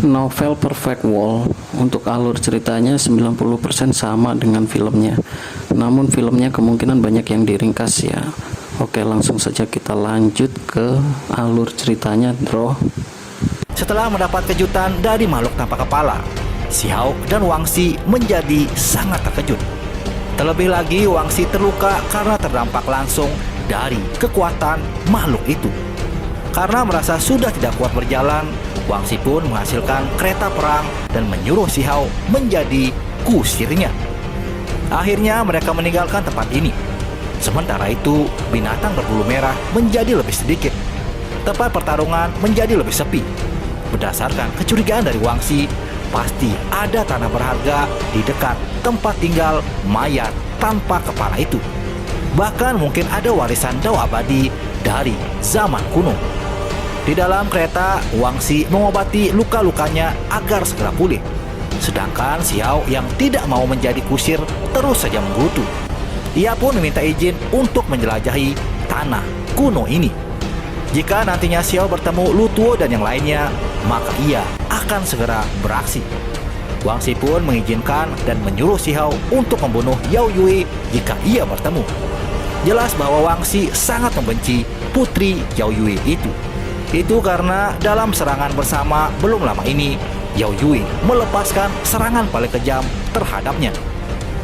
Novel Perfect World untuk alur ceritanya 90% sama dengan filmnya. Namun filmnya kemungkinan banyak yang diringkas ya. Oke, langsung saja kita lanjut ke alur ceritanya, bro. Setelah mendapat kejutan dari makhluk tanpa kepala, Xiao dan Wang Xi menjadi sangat terkejut. Terlebih lagi Wang Xi terluka karena terdampak langsung dari kekuatan makhluk itu. Karena merasa sudah tidak kuat berjalan, Wang Xi pun menghasilkan kereta perang dan menyuruh Xiao menjadi kusirnya. Akhirnya mereka meninggalkan tempat ini. Sementara itu, binatang berbulu merah menjadi lebih sedikit. Tempat pertarungan menjadi lebih sepi. Berdasarkan kecurigaan dari Wang Xi, pasti ada tanah berharga di dekat tempat tinggal mayat tanpa kepala itu. Bahkan mungkin ada warisan Dao abadi dari zaman kuno. Di dalam kereta, Wang Xi mengobati luka-lukanya agar segera pulih. Sedangkan Xiao yang tidak mau menjadi kusir terus saja menggerutu. Ia pun meminta izin untuk menjelajahi tanah kuno ini. Jika nantinya Xiao bertemu Lu Tuo dan yang lainnya, maka ia akan segera beraksi. Wang Xi pun mengizinkan dan menyuruh Xiao untuk membunuh Yao Yue jika ia bertemu. Jelas bahwa Wang Xi sangat membenci putri Yao Yue itu. Itu karena dalam serangan bersama belum lama ini, Yao Yue melepaskan serangan paling kejam terhadapnya.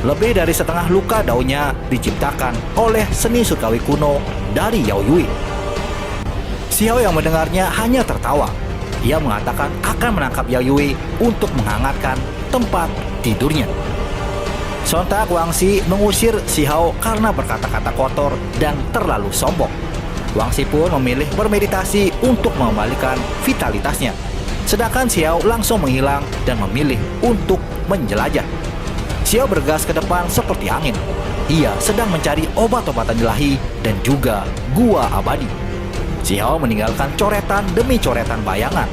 Lebih dari setengah luka daunnya diciptakan oleh seni surgawi kuno dari Yao Yue. Xiao yang mendengarnya hanya tertawa. Ia mengatakan akan menangkap Yao Yue untuk menghangatkan tempat tidurnya. Sontak Wang Xi mengusir Xiao karena berkata-kata kotor dan terlalu sombong. Wang Xi pun memilih bermeditasi untuk mengembalikan vitalitasnya. Sedangkan Xiao langsung menghilang dan memilih untuk menjelajah. Xiao bergas ke depan seperti angin. Ia sedang mencari obat-obatan ilahi dan juga gua abadi. Xiao meninggalkan coretan demi coretan bayangan.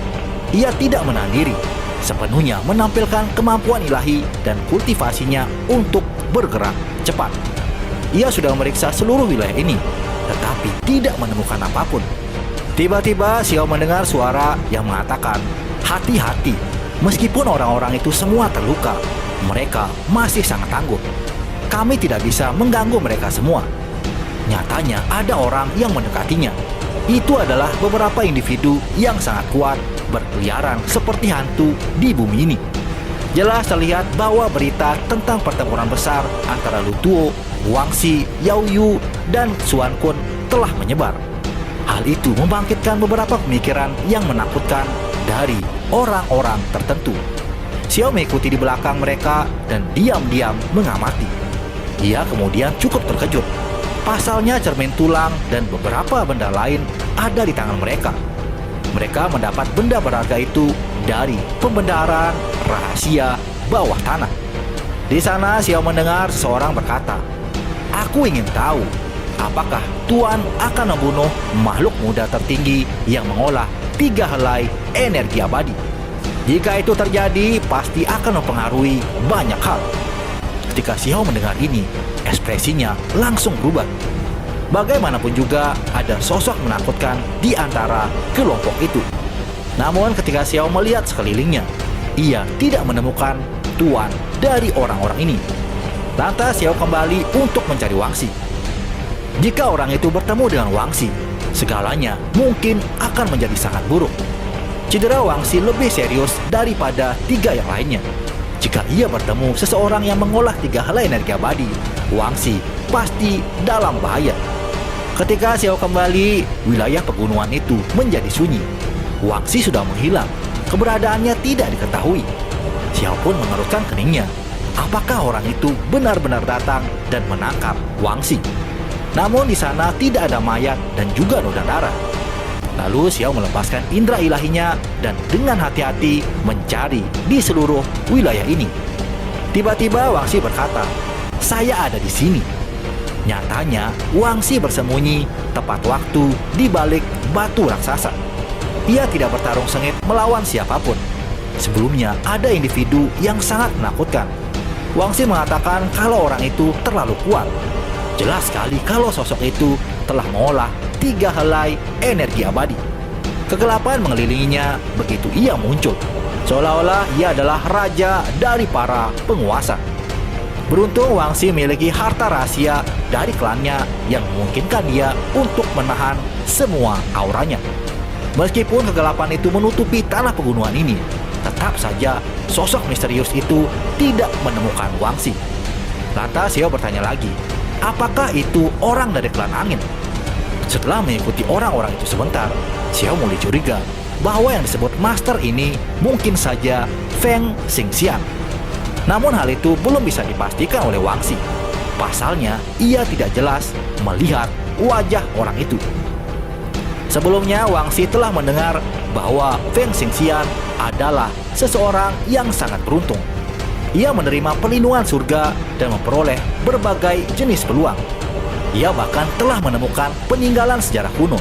Ia tidak menahan diri, sepenuhnya menampilkan kemampuan ilahi dan kultivasinya untuk bergerak cepat. Ia sudah memeriksa seluruh wilayah ini, tetapi tidak menemukan apapun. Tiba-tiba Xiao mendengar suara yang mengatakan, "Hati-hati, meskipun orang-orang itu semua terluka, mereka masih sangat tangguh. Kami tidak bisa mengganggu mereka semua." Nyatanya ada orang yang mendekatinya. Itu adalah beberapa individu yang sangat kuat berkeliaran seperti hantu di bumi ini. Jelas terlihat bahwa berita tentang pertempuran besar antara Lu Tuo, Wang Xi, Yao Yu, dan Xuan Kun telah menyebar. Hal itu membangkitkan beberapa pemikiran yang menakutkan dari orang-orang tertentu. Xiao mengikuti di belakang mereka dan diam-diam mengamati. Ia kemudian cukup terkejut. Pasalnya cermin tulang dan beberapa benda lain ada di tangan mereka. Mereka mendapat benda berharga itu dari pembenaran rahasia bawah tanah. Di sana Xiao mendengar seseorang berkata, "Aku ingin tahu, apakah Tuan akan membunuh makhluk muda tertinggi yang mengolah 3 helai energi abadi? Jika itu terjadi, pasti akan mempengaruhi banyak hal." Ketika Xiao mendengar ini, ekspresinya langsung berubah. Bagaimanapun juga, ada sosok menakutkan di antara kelompok itu. Namun ketika Xiao melihat sekelilingnya, ia tidak menemukan tuan dari orang-orang ini. Lantas Xiao kembali untuk mencari Wang Xi. Jika orang itu bertemu dengan Wang Xi, segalanya mungkin akan menjadi sangat buruk. Cedera Wang Xi lebih serius daripada 3 yang lainnya. Jika ia bertemu seseorang yang mengolah 3 helai energi abadi, Wang Xi pasti dalam bahaya. Ketika Xiao kembali, wilayah pegunungan itu menjadi sunyi. Wang Xi sudah menghilang, keberadaannya tidak diketahui. Xiao pun mengerutkan keningnya. Apakah orang itu benar-benar datang dan menangkap Wang Xi? Namun di sana tidak ada mayat dan juga noda darah. Lalu Xiao melepaskan indera ilahinya dan dengan hati-hati mencari di seluruh wilayah ini. Tiba-tiba Wang Xi berkata, "Saya ada di sini." Nyatanya Wang Xi bersembunyi tepat waktu di balik batu raksasa. Ia tidak bertarung sengit melawan siapapun. Sebelumnya ada individu yang sangat menakutkan. Wang Xi mengatakan kalau orang itu terlalu kuat. Jelas sekali kalau sosok itu telah mengolah 3 helai energi abadi. Kegelapan mengelilinginya begitu ia muncul, seolah-olah ia adalah raja dari para penguasa. Beruntung Wangsi memiliki harta rahasia dari klannya yang memungkinkan dia untuk menahan semua auranya. Meskipun kegelapan itu menutupi tanah pegunungan ini, tetap saja sosok misterius itu tidak menemukan Wangsi. Lantas Xiao bertanya lagi, apakah itu orang dari klan angin? Setelah mengikuti orang-orang itu sebentar, Xiao mulai curiga bahwa yang disebut master ini mungkin saja Feng Xingxian. Namun hal itu belum bisa dipastikan oleh Wangsi. Pasalnya, ia tidak jelas melihat wajah orang itu. Sebelumnya, Wangsi telah mendengar bahwa Feng Xingxian adalah seseorang yang sangat beruntung. Ia menerima perlindungan surga dan memperoleh berbagai jenis peluang. Ia bahkan telah menemukan peninggalan sejarah kuno.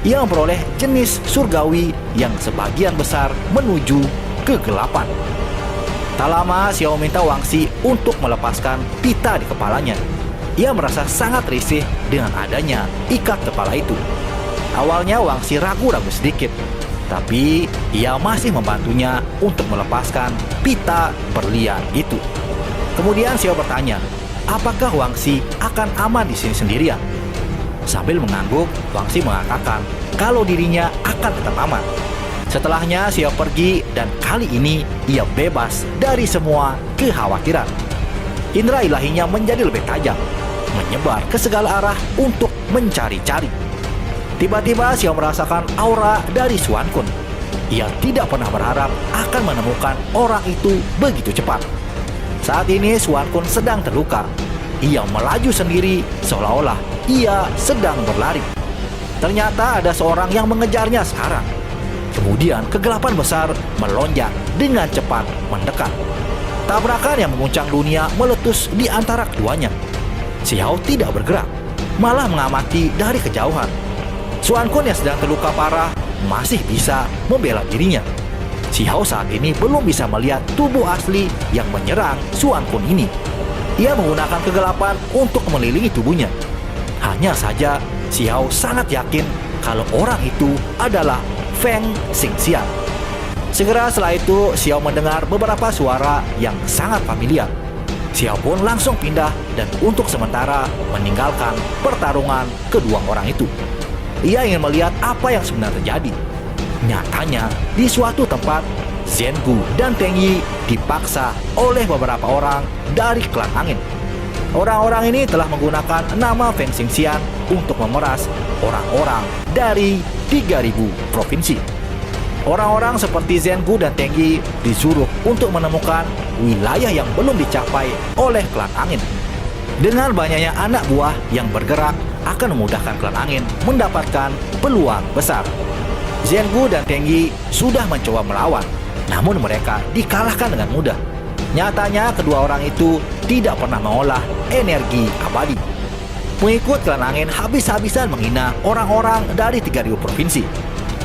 Ia memperoleh jenis surgawi yang sebagian besar menuju kegelapan. Tak lama, Xiao meminta Wangsi untuk melepaskan pita di kepalanya. Ia merasa sangat risih dengan adanya ikat kepala itu. Awalnya Wangsi ragu-ragu sedikit, tapi ia masih membantunya untuk melepaskan pita berlian itu. Kemudian Xiao bertanya, apakah Wangsi akan aman di sini sendirian? Sambil mengangguk, Wangsi mengatakan kalau dirinya akan tetap aman. Setelahnya Xiao pergi dan kali ini ia bebas dari semua kekhawatiran. Indra ilahinya menjadi lebih tajam, menyebar ke segala arah untuk mencari-cari. Tiba-tiba Xiao merasakan aura dari Xuan Kun. Ia tidak pernah berharap akan menemukan orang itu begitu cepat. Saat ini Xuan Kun sedang terluka. Ia melaju sendiri seolah-olah ia sedang berlari. Ternyata ada seorang yang mengejarnya sekarang. Kemudian kegelapan besar melonjak dengan cepat mendekat. Tabrakan yang mengguncang dunia meletus di antara keduanya. Xiao tidak bergerak, malah mengamati dari kejauhan. Xuan Kun yang sedang terluka parah masih bisa membela dirinya. Xiao saat ini belum bisa melihat tubuh asli yang menyerang Xuan Kun ini. Ia menggunakan kegelapan untuk mengelilingi tubuhnya. Hanya saja Xiao sangat yakin kalau orang itu adalah Feng Xingxian. Segera setelah itu Xiao mendengar beberapa suara yang sangat familiar. Xiao pun langsung pindah dan untuk sementara meninggalkan pertarungan kedua orang itu. Ia ingin melihat apa yang sebenarnya terjadi. Nyatanya di suatu tempat Zhengu dan Teng Yi dipaksa oleh beberapa orang dari klan angin. Orang-orang ini telah menggunakan nama Feng Xingxian untuk memeras orang-orang dari 3.000 provinsi. Orang-orang seperti Zhengu dan Teng Yi disuruh untuk menemukan wilayah yang belum dicapai oleh klan angin. Dengan banyaknya anak buah yang bergerak akan memudahkan klan angin mendapatkan peluang besar. Zhengu dan Teng Yi sudah mencoba melawan, namun mereka dikalahkan dengan mudah. Nyatanya kedua orang itu tidak pernah mengolah energi abadi. Pengikut klan angin habis-habisan menghina orang-orang dari 3.000 provinsi.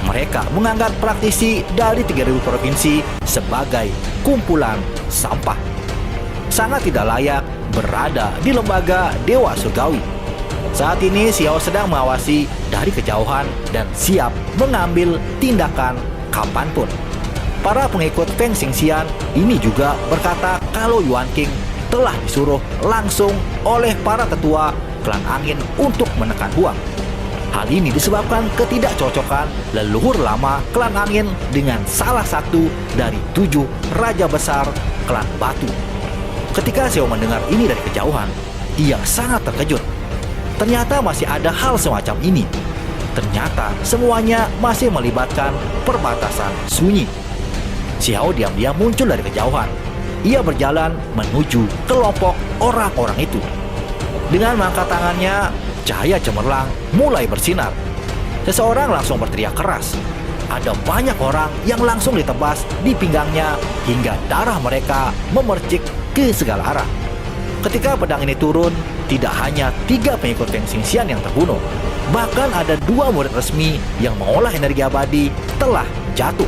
Mereka menganggap praktisi dari 3.000 provinsi sebagai kumpulan sampah. Sangat tidak layak berada di lembaga Dewa Surgawi. Saat ini Xiao sedang mengawasi dari kejauhan dan siap mengambil tindakan kapanpun. Para pengikut Feng Xingxian ini juga berkata kalau Yuan King telah disuruh langsung oleh para tetua klan angin untuk menekan Huang. Hal ini disebabkan ketidakcocokan leluhur lama klan angin dengan salah satu dari 7 raja besar klan batu. Ketika Xiao mendengar ini dari kejauhan, ia sangat terkejut. Ternyata masih ada hal semacam ini. Ternyata semuanya masih melibatkan perbatasan sunyi. Xiao diam-diam muncul dari kejauhan. Ia berjalan menuju kelompok orang-orang itu. Dengan mengangkat tangannya, cahaya cemerlang mulai bersinar. Seseorang langsung berteriak keras. Ada banyak orang yang langsung ditebas di pinggangnya hingga darah mereka memercik ke segala arah. Ketika pedang ini turun, tidak hanya 3 pengikut Feng Xingxian yang terbunuh, bahkan ada 2 murid resmi yang mengolah energi abadi telah jatuh.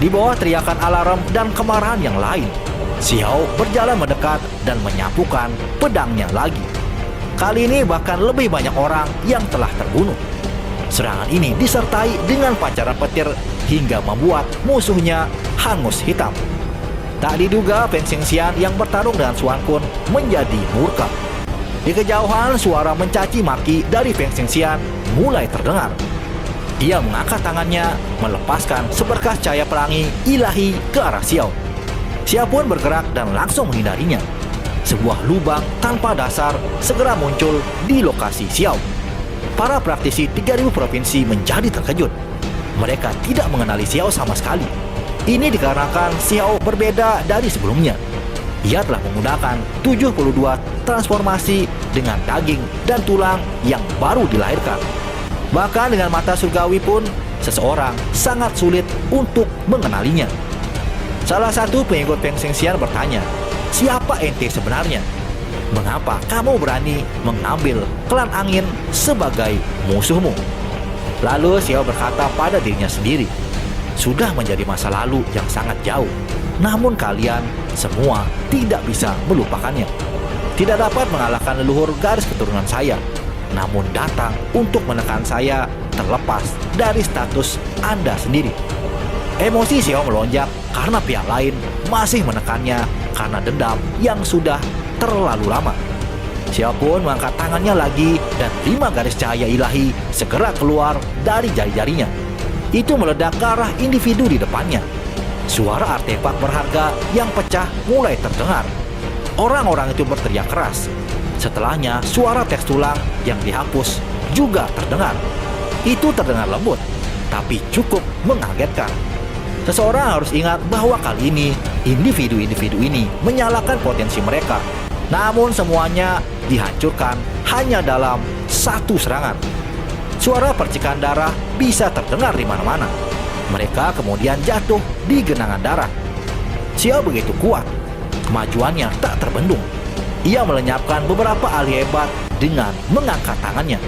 Di bawah teriakan alarm dan kemarahan yang lain, Xiao berjalan mendekat dan menyapukan pedangnya lagi. Kali ini bahkan lebih banyak orang yang telah terbunuh. Serangan ini disertai dengan pancaran petir hingga membuat musuhnya hangus hitam. Tak diduga Feng Xingxian yang bertarung dengan Xuan Kun menjadi murka. Di kejauhan suara mencaci maki dari Feng Xingxian mulai terdengar. Ia mengangkat tangannya melepaskan seberkas cahaya pelangi ilahi ke arah Xiao. Xiao pun bergerak dan langsung menghindarinya. Sebuah lubang tanpa dasar segera muncul di lokasi Xiao. Para praktisi 3000 provinsi menjadi terkejut. Mereka tidak mengenali Xiao sama sekali. Ini dikarenakan Xiao berbeda dari sebelumnya. Ia telah menggunakan 72 transformasi dengan daging dan tulang yang baru dilahirkan. Bahkan dengan mata surgawi pun, seseorang sangat sulit untuk mengenalinya. Salah satu pengikut Feng Xingxian bertanya, "Siapa ente sebenarnya? Mengapa kamu berani mengambil klan angin sebagai musuhmu?" Lalu Xiao berkata pada dirinya sendiri, "Sudah menjadi masa lalu yang sangat jauh. Namun kalian semua tidak bisa melupakannya. Tidak dapat mengalahkan leluhur garis keturunan saya. Namun datang untuk menekan saya terlepas dari status Anda sendiri." Emosi Xiao melonjak karena pihak lain masih menekannya karena dendam yang sudah terlalu lama. Xiao pun mengangkat tangannya lagi dan 5 garis cahaya ilahi segera keluar dari jari-jarinya. Itu meledak ke arah individu di depannya. Suara artefak berharga yang pecah mulai terdengar. Orang-orang itu berteriak keras. Setelahnya suara teks tulang yang dihapus juga terdengar. Itu terdengar lembut, tapi cukup mengagetkan. Seseorang harus ingat bahwa kali ini individu-individu ini menyalakan potensi mereka. Namun semuanya dihancurkan hanya dalam satu serangan. Suara percikan darah bisa terdengar di mana-mana. Mereka kemudian jatuh di genangan darah. Xiao begitu kuat, kemajuannya tak terbendung. Ia melenyapkan beberapa ahli hebat dengan mengangkat tangannya.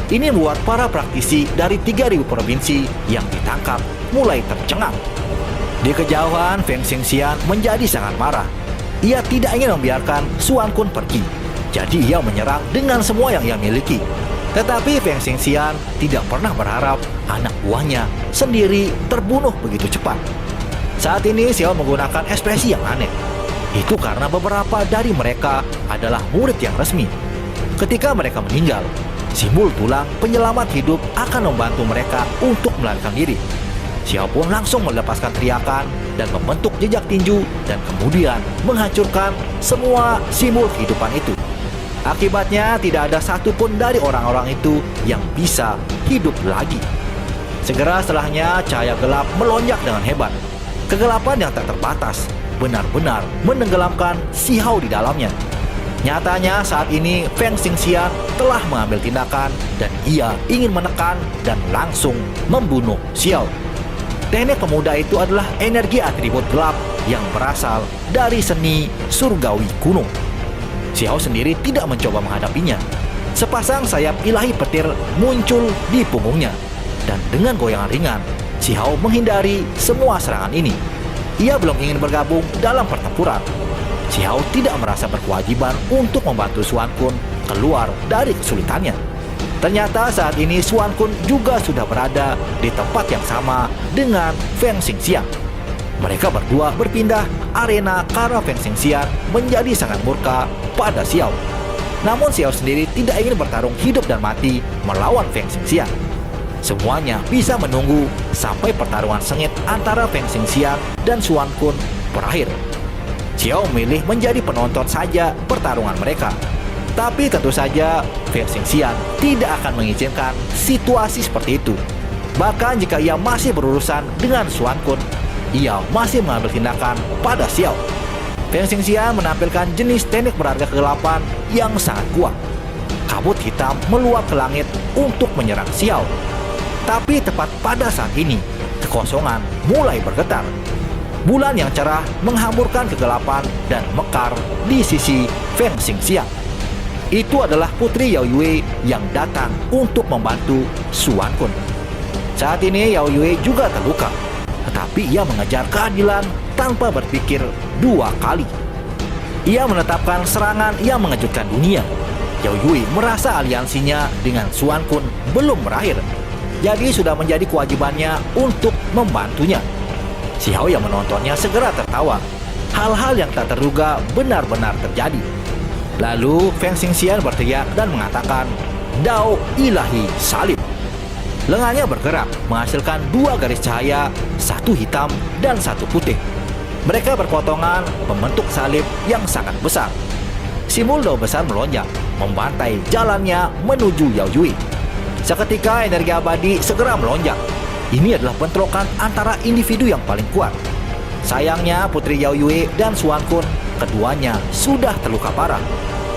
Ini membuat para praktisi dari 3000 provinsi yang ditangkap mulai tercengang. Di kejauhan, Feng Xingxian menjadi sangat marah. Ia tidak ingin membiarkan Xuan Kun pergi. Jadi ia menyerang dengan semua yang ia miliki. Tetapi Feng Xingxian tidak pernah berharap anak buahnya sendiri terbunuh begitu cepat. Saat ini Xiao menggunakan ekspresi yang aneh. Itu karena beberapa dari mereka adalah murid yang resmi. Ketika mereka meninggal, simbol tulang penyelamat hidup akan membantu mereka untuk melarikan diri. Xiao pun langsung melepaskan teriakan dan membentuk jejak tinju dan kemudian menghancurkan semua simbol kehidupan itu. Akibatnya tidak ada satupun dari orang-orang itu yang bisa hidup lagi. Segera setelahnya cahaya gelap melonjak dengan hebat. Kegelapan yang tak terbatas benar-benar menenggelamkan Xiao di dalamnya. Nyatanya saat ini Feng Xingxian telah mengambil tindakan dan ia ingin menekan dan langsung membunuh Xiao. Teknik pemuda itu adalah energi atribut gelap yang berasal dari seni surgawi kuno. Xiao sendiri tidak mencoba menghadapinya. Sepasang sayap ilahi petir muncul di punggungnya dan dengan goyangan ringan, Xiao menghindari semua serangan ini. Ia belum ingin bergabung dalam pertempuran. Xiao tidak merasa berkewajiban untuk membantu Xuan Kun keluar dari kesulitannya. Ternyata saat ini Xuan Kun juga sudah berada di tempat yang sama dengan Feng Xingxian. Mereka berdua berpindah arena karena Feng Xingxian menjadi sangat murka pada Xiao. Namun Xiao sendiri tidak ingin bertarung hidup dan mati melawan Feng Xingxian. Semuanya bisa menunggu sampai pertarungan sengit antara Feng Xingxian dan Xuan Kun berakhir. Xiao memilih menjadi penonton saja pertarungan mereka. Tapi tentu saja Feng Xingxian tidak akan mengizinkan situasi seperti itu. Bahkan jika ia masih berurusan dengan Xuan Kun, ia masih mengambil tindakan pada Xiao. Feng Xingxian menampilkan jenis teknik berharga kegelapan yang sangat kuat. Kabut hitam meluap ke langit untuk menyerang Xiao. Tapi tepat pada saat ini, kekosongan mulai bergetar. Bulan yang cerah menghamburkan kegelapan dan mekar di sisi Feng Xingxian. Itu adalah putri Yao Yue yang datang untuk membantu Xuan Kun. Saat ini Yao Yue juga terluka, tetapi ia mengejar keadilan tanpa berpikir dua kali. Ia menetapkan serangan yang mengejutkan dunia. Yao Yue merasa aliansinya dengan Xuan Kun belum berakhir. jadi sudah menjadi kewajibannya untuk membantunya. Xiao yang menontonnya segera tertawa. Hal-hal yang tak terduga benar-benar terjadi. Lalu Feng Xingxian berteriak dan mengatakan, "Dao ilahi salib." Lengannya bergerak, menghasilkan dua garis cahaya, satu hitam dan satu putih. Mereka berpotongan membentuk salib yang sangat besar. Simbol dao besar melonjak, membantai jalannya menuju Yao Yui. Seketika energi abadi segera melonjak. Ini adalah bentrokan antara individu yang paling kuat. Sayangnya Putri Yao Yui dan Xuan Kun, keduanya sudah terluka parah.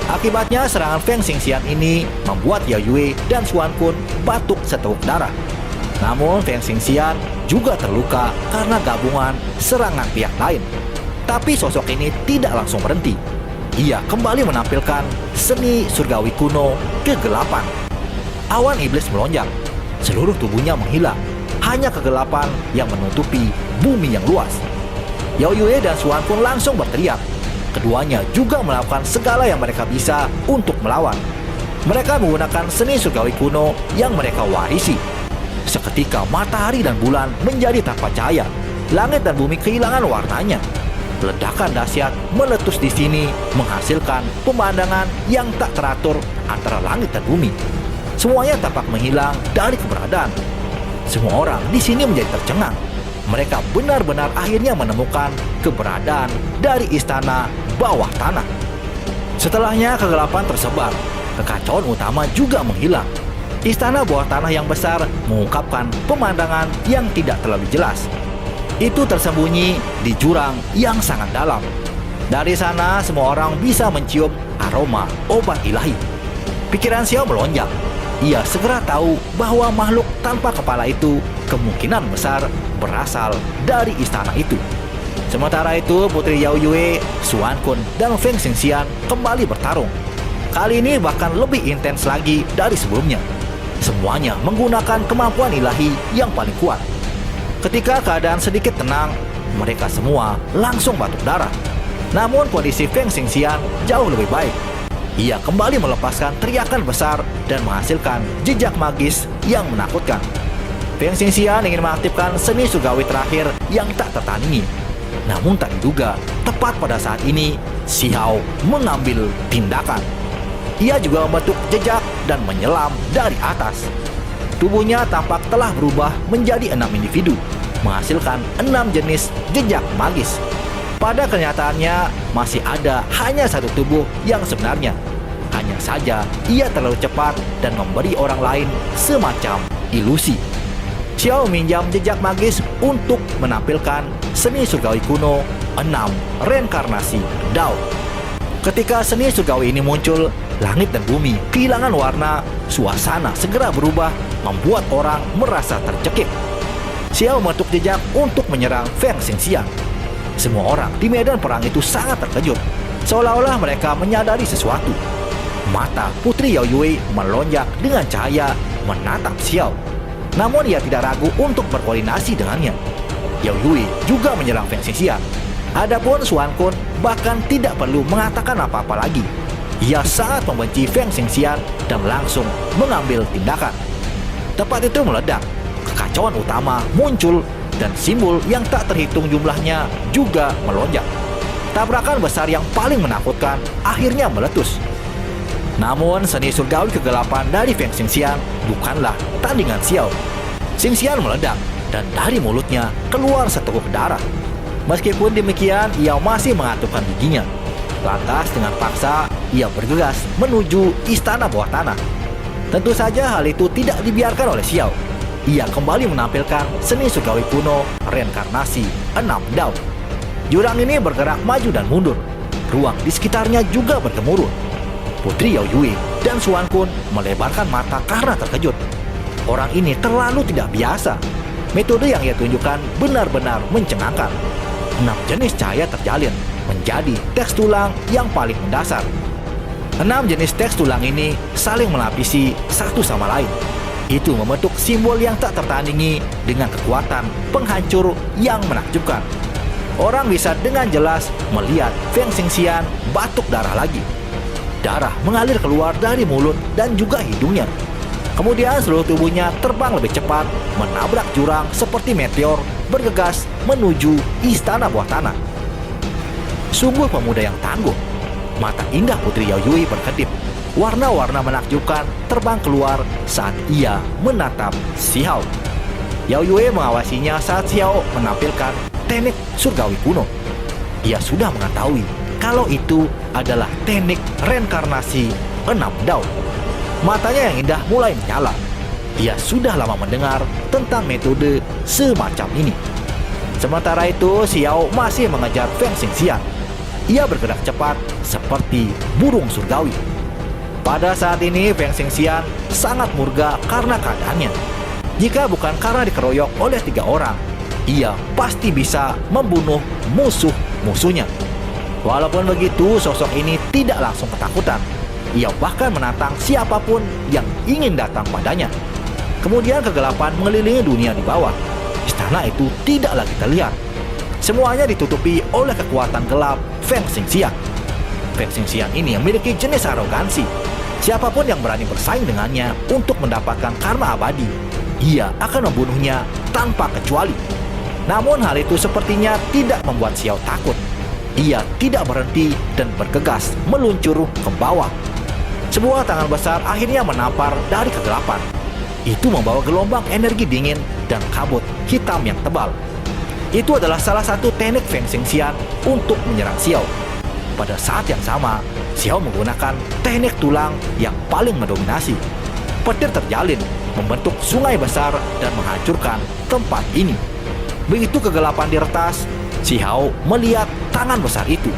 Akibatnya serangan Feng Xingxian ini membuat Yao Yui dan Xuan Kun batuk seteguk darah. Namun Feng Xingxian juga terluka karena gabungan serangan pihak lain. Tapi sosok ini tidak langsung berhenti. Ia kembali menampilkan seni surgawi kuno kegelapan. Awan iblis melonjak, seluruh tubuhnya menghilang. Hanya kegelapan yang menutupi bumi yang luas. Yao Yui dan Xuan Kun langsung berteriak. Keduanya juga melakukan segala yang mereka bisa untuk melawan. Mereka menggunakan seni surgawi kuno yang mereka warisi. Seketika matahari dan bulan menjadi tanpa cahaya. Langit dan bumi kehilangan warnanya. Ledakan dahsyat meletus di sini menghasilkan pemandangan yang tak teratur antara langit dan bumi. Semuanya tampak menghilang dari keberadaan. Semua orang di sini menjadi tercengang. Mereka benar-benar akhirnya menemukan keberadaan dari istana bawah tanah. Setelahnya kegelapan tersebar, kekacauan utama juga menghilang. Istana bawah tanah yang besar mengungkapkan pemandangan yang tidak terlalu jelas. Itu tersembunyi di jurang yang sangat dalam. Dari sana semua orang bisa mencium aroma obat ilahi. Pikiran Xiao melonjak. Ia segera tahu bahwa makhluk tanpa kepala itu kemungkinan besar berasal dari istana itu. Sementara itu Putri Yao Yui, Xuan Kun, dan Feng Xingxian kembali bertarung. Kali ini bahkan lebih intens lagi dari sebelumnya. Semuanya menggunakan kemampuan ilahi yang paling kuat. Ketika keadaan sedikit tenang, mereka semua langsung batuk darah. Namun kondisi Feng Xingxian jauh lebih baik. Ia kembali melepaskan teriakan besar dan menghasilkan jejak magis yang menakutkan. Feng Xingxian ingin mengaktifkan seni surgawi terakhir yang tak tertandingi. Namun tak diduga, tepat pada saat ini, Xiao mengambil tindakan. Ia juga membentuk jejak dan menyelam dari atas. Tubuhnya tampak telah berubah menjadi 6 individu, menghasilkan 6 jenis jejak magis. Pada kenyataannya, masih ada hanya satu tubuh yang sebenarnya. Hanya saja, ia terlalu cepat dan memberi orang lain semacam ilusi. Xiao meminjam jejak magis untuk menampilkan seni surgawi kuno 6 reinkarnasi Dao. Ketika seni surgawi ini muncul, langit dan bumi kehilangan warna, suasana segera berubah, membuat orang merasa tercekik. Xiao membentuk jejak untuk menyerang Feng Xingxian. Semua orang di medan perang itu sangat terkejut, seolah-olah mereka menyadari sesuatu. Mata Putri Yao Yui melonjak dengan cahaya menatap Xiao. Namun ia tidak ragu untuk berkoordinasi dengannya. Yao Yui juga menyerang Feng Xingxian. Adapun Xuan Kun bahkan tidak perlu mengatakan apa-apa lagi. Ia sangat membenci Feng Xingxian dan langsung mengambil tindakan. Tepat itu meledak. Kekacauan utama muncul dan simbol yang tak terhitung jumlahnya juga melonjak. Tabrakan besar yang paling menakutkan akhirnya meletus. Namun seni surgawi kegelapan dari Feng Xingxian bukanlah tandingan Xiao. Xingxian meledak dan dari mulutnya keluar seteguk darah. Meskipun demikian, ia masih mengatupkan giginya. Lantas dengan paksa ia bergegas menuju istana bawah tanah. Tentu saja hal itu tidak dibiarkan oleh Xiao. Ia kembali menampilkan seni surgawi kuno reinkarnasi 6 Dao. Jurang ini bergerak maju dan mundur. Ruang di sekitarnya juga bergemuruh. Putri Yao Yui dan Xuan Kun melebarkan mata karena terkejut. Orang ini terlalu tidak biasa. Metode yang ia tunjukkan benar-benar mencengangkan. 6 jenis cahaya terjalin menjadi teks tulang yang paling mendasar. 6 jenis teks tulang ini saling melapisi satu sama lain. Itu membentuk simbol yang tak tertandingi dengan kekuatan penghancur yang menakjubkan. Orang bisa dengan jelas melihat Feng Xingxian batuk darah lagi. Darah mengalir keluar dari mulut dan juga hidungnya. Kemudian seluruh tubuhnya terbang lebih cepat, menabrak jurang seperti meteor, bergegas menuju istana bawah tanah. Sungguh pemuda yang tangguh. Mata indah Putri Yao Yui berkedip. Warna-warna menakjubkan terbang keluar saat ia menatap Xiao. Yao Yui mengawasinya saat Xiao menampilkan teknik surgawi kuno. Ia sudah mengetahui kalau itu adalah teknik reinkarnasi 6 daun. Matanya yang indah mulai menyala. Ia sudah lama mendengar tentang metode semacam ini. Sementara itu, Xiao masih mengejar Feng Xingxian. Ia bergerak cepat seperti burung surgawi. Pada saat ini, Feng Xingxian sangat murka karena keadaannya. Jika bukan karena dikeroyok oleh 3 orang, ia pasti bisa membunuh musuh-musuhnya. Walaupun begitu, sosok ini tidak langsung ketakutan. Ia bahkan menantang siapapun yang ingin datang padanya. Kemudian kegelapan mengelilingi dunia di bawah. Istana itu tidak lagi terlihat. Semuanya ditutupi oleh kekuatan gelap Feng Xingxian. Feng Xingxian ini memiliki jenis arogansi. Siapapun yang berani bersaing dengannya untuk mendapatkan karma abadi, ia akan membunuhnya tanpa kecuali. Namun hal itu sepertinya tidak membuat Xiao takut. Ia tidak berhenti dan bergegas meluncur ke bawah. Sebuah tangan besar akhirnya menampar dari kegelapan. Itu membawa gelombang energi dingin dan kabut hitam yang tebal. Itu adalah salah satu teknik Feng Xingxian untuk menyerang Xiao. Pada saat yang sama, Xiao menggunakan teknik tulang yang paling mendominasi. Petir terjalin, membentuk sungai besar dan menghancurkan tempat ini. Begitu kegelapan diretas, Xiao melihat tangan besar itu.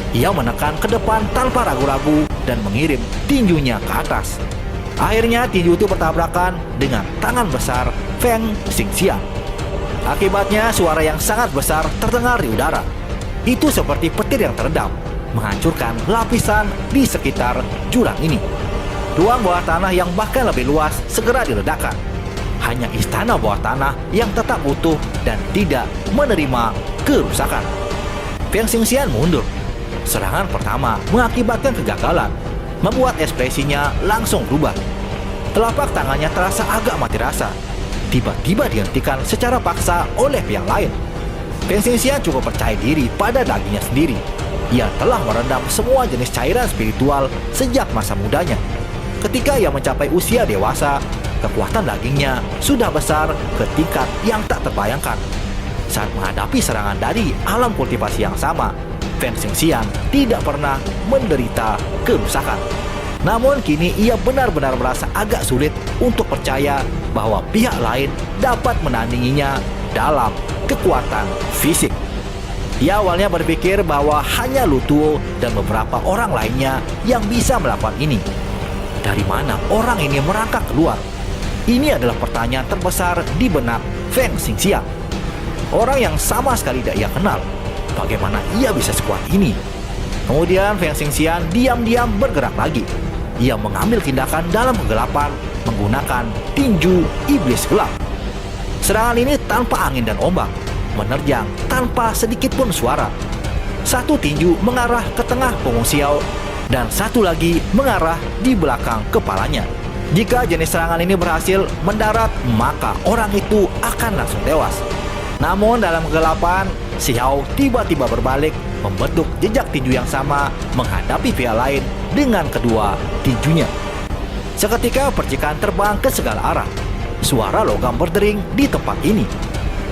Ia menekan ke depan tanpa ragu-ragu dan mengirim tinjunya ke atas. Akhirnya tinju itu bertabrakan dengan tangan besar Feng Xingxian. Akibatnya suara yang sangat besar terdengar di udara. Itu seperti petir yang teredam, menghancurkan lapisan di sekitar jurang ini. Ruang bawah tanah yang bahkan lebih luas segera diledakkan. Hanya istana bawah tanah yang tetap utuh dan tidak menerima kerusakan. Feng Xingxian mundur. Serangan pertama mengakibatkan kegagalan, membuat ekspresinya langsung berubah. Telapak tangannya terasa agak mati rasa. Tiba-tiba dihentikan secara paksa oleh pihak lain. Feng Xingxian cukup percaya diri pada dagingnya sendiri. Ia telah merendam semua jenis cairan spiritual sejak masa mudanya. Ketika ia mencapai usia dewasa, kekuatan dagingnya sudah besar ke tingkat yang tak terbayangkan. Saat menghadapi serangan dari alam kultivasi yang sama, Feng Xingxian tidak pernah menderita kerusakan. Namun kini ia benar-benar merasa agak sulit untuk percaya bahwa pihak lain dapat menandinginya dalam kekuatan fisik. Ia awalnya berpikir bahwa hanya Lu Tuo dan beberapa orang lainnya yang bisa melakukan ini. Dari mana orang ini merangkak keluar? Ini adalah pertanyaan terbesar di benak Feng Xingxian. Orang yang sama sekali tidak ia kenal. Bagaimana ia bisa sekuat ini? Kemudian Feng Xingxian diam-diam bergerak lagi. Ia mengambil tindakan dalam kegelapan menggunakan tinju iblis gelap. Serangan ini tanpa angin dan ombak, menerjang tanpa sedikit pun suara. Satu tinju mengarah ke tengah punggung Xiao dan satu lagi mengarah di belakang kepalanya. Jika jenis serangan ini berhasil mendarat, maka orang itu akan langsung tewas. Namun dalam kegelapan, Xiao tiba-tiba berbalik, membentuk jejak tinju yang sama menghadapi pihak lain dengan kedua tinjunya. Seketika percikan terbang ke segala arah. Suara logam berdering di tempat ini.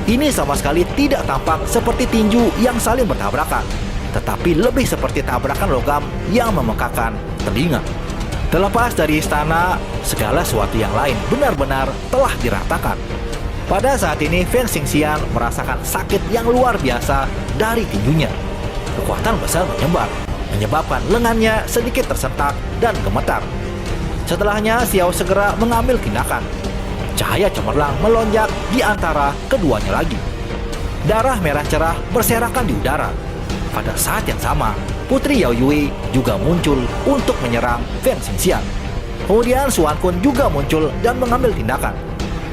Ini sama sekali tidak tampak seperti tinju yang saling bertabrakan, tetapi lebih seperti tabrakan logam yang memekakan telinga. Terlepas dari istana, segala sesuatu yang lain benar-benar telah diratakan. Pada saat ini Feng Xingxian merasakan sakit yang luar biasa dari tinjunya. Kekuatan besar menyebar, menyebabkan lengannya sedikit tersentak dan gemetar. Setelahnya Xiao segera mengambil tindakan. Cahaya cemerlang melonjak di antara keduanya lagi. Darah merah cerah berserakan di udara. Pada saat yang sama, Putri Yao Yui juga muncul untuk menyerang Feng Xingxian. Kemudian Xuan Kun juga muncul dan mengambil tindakan.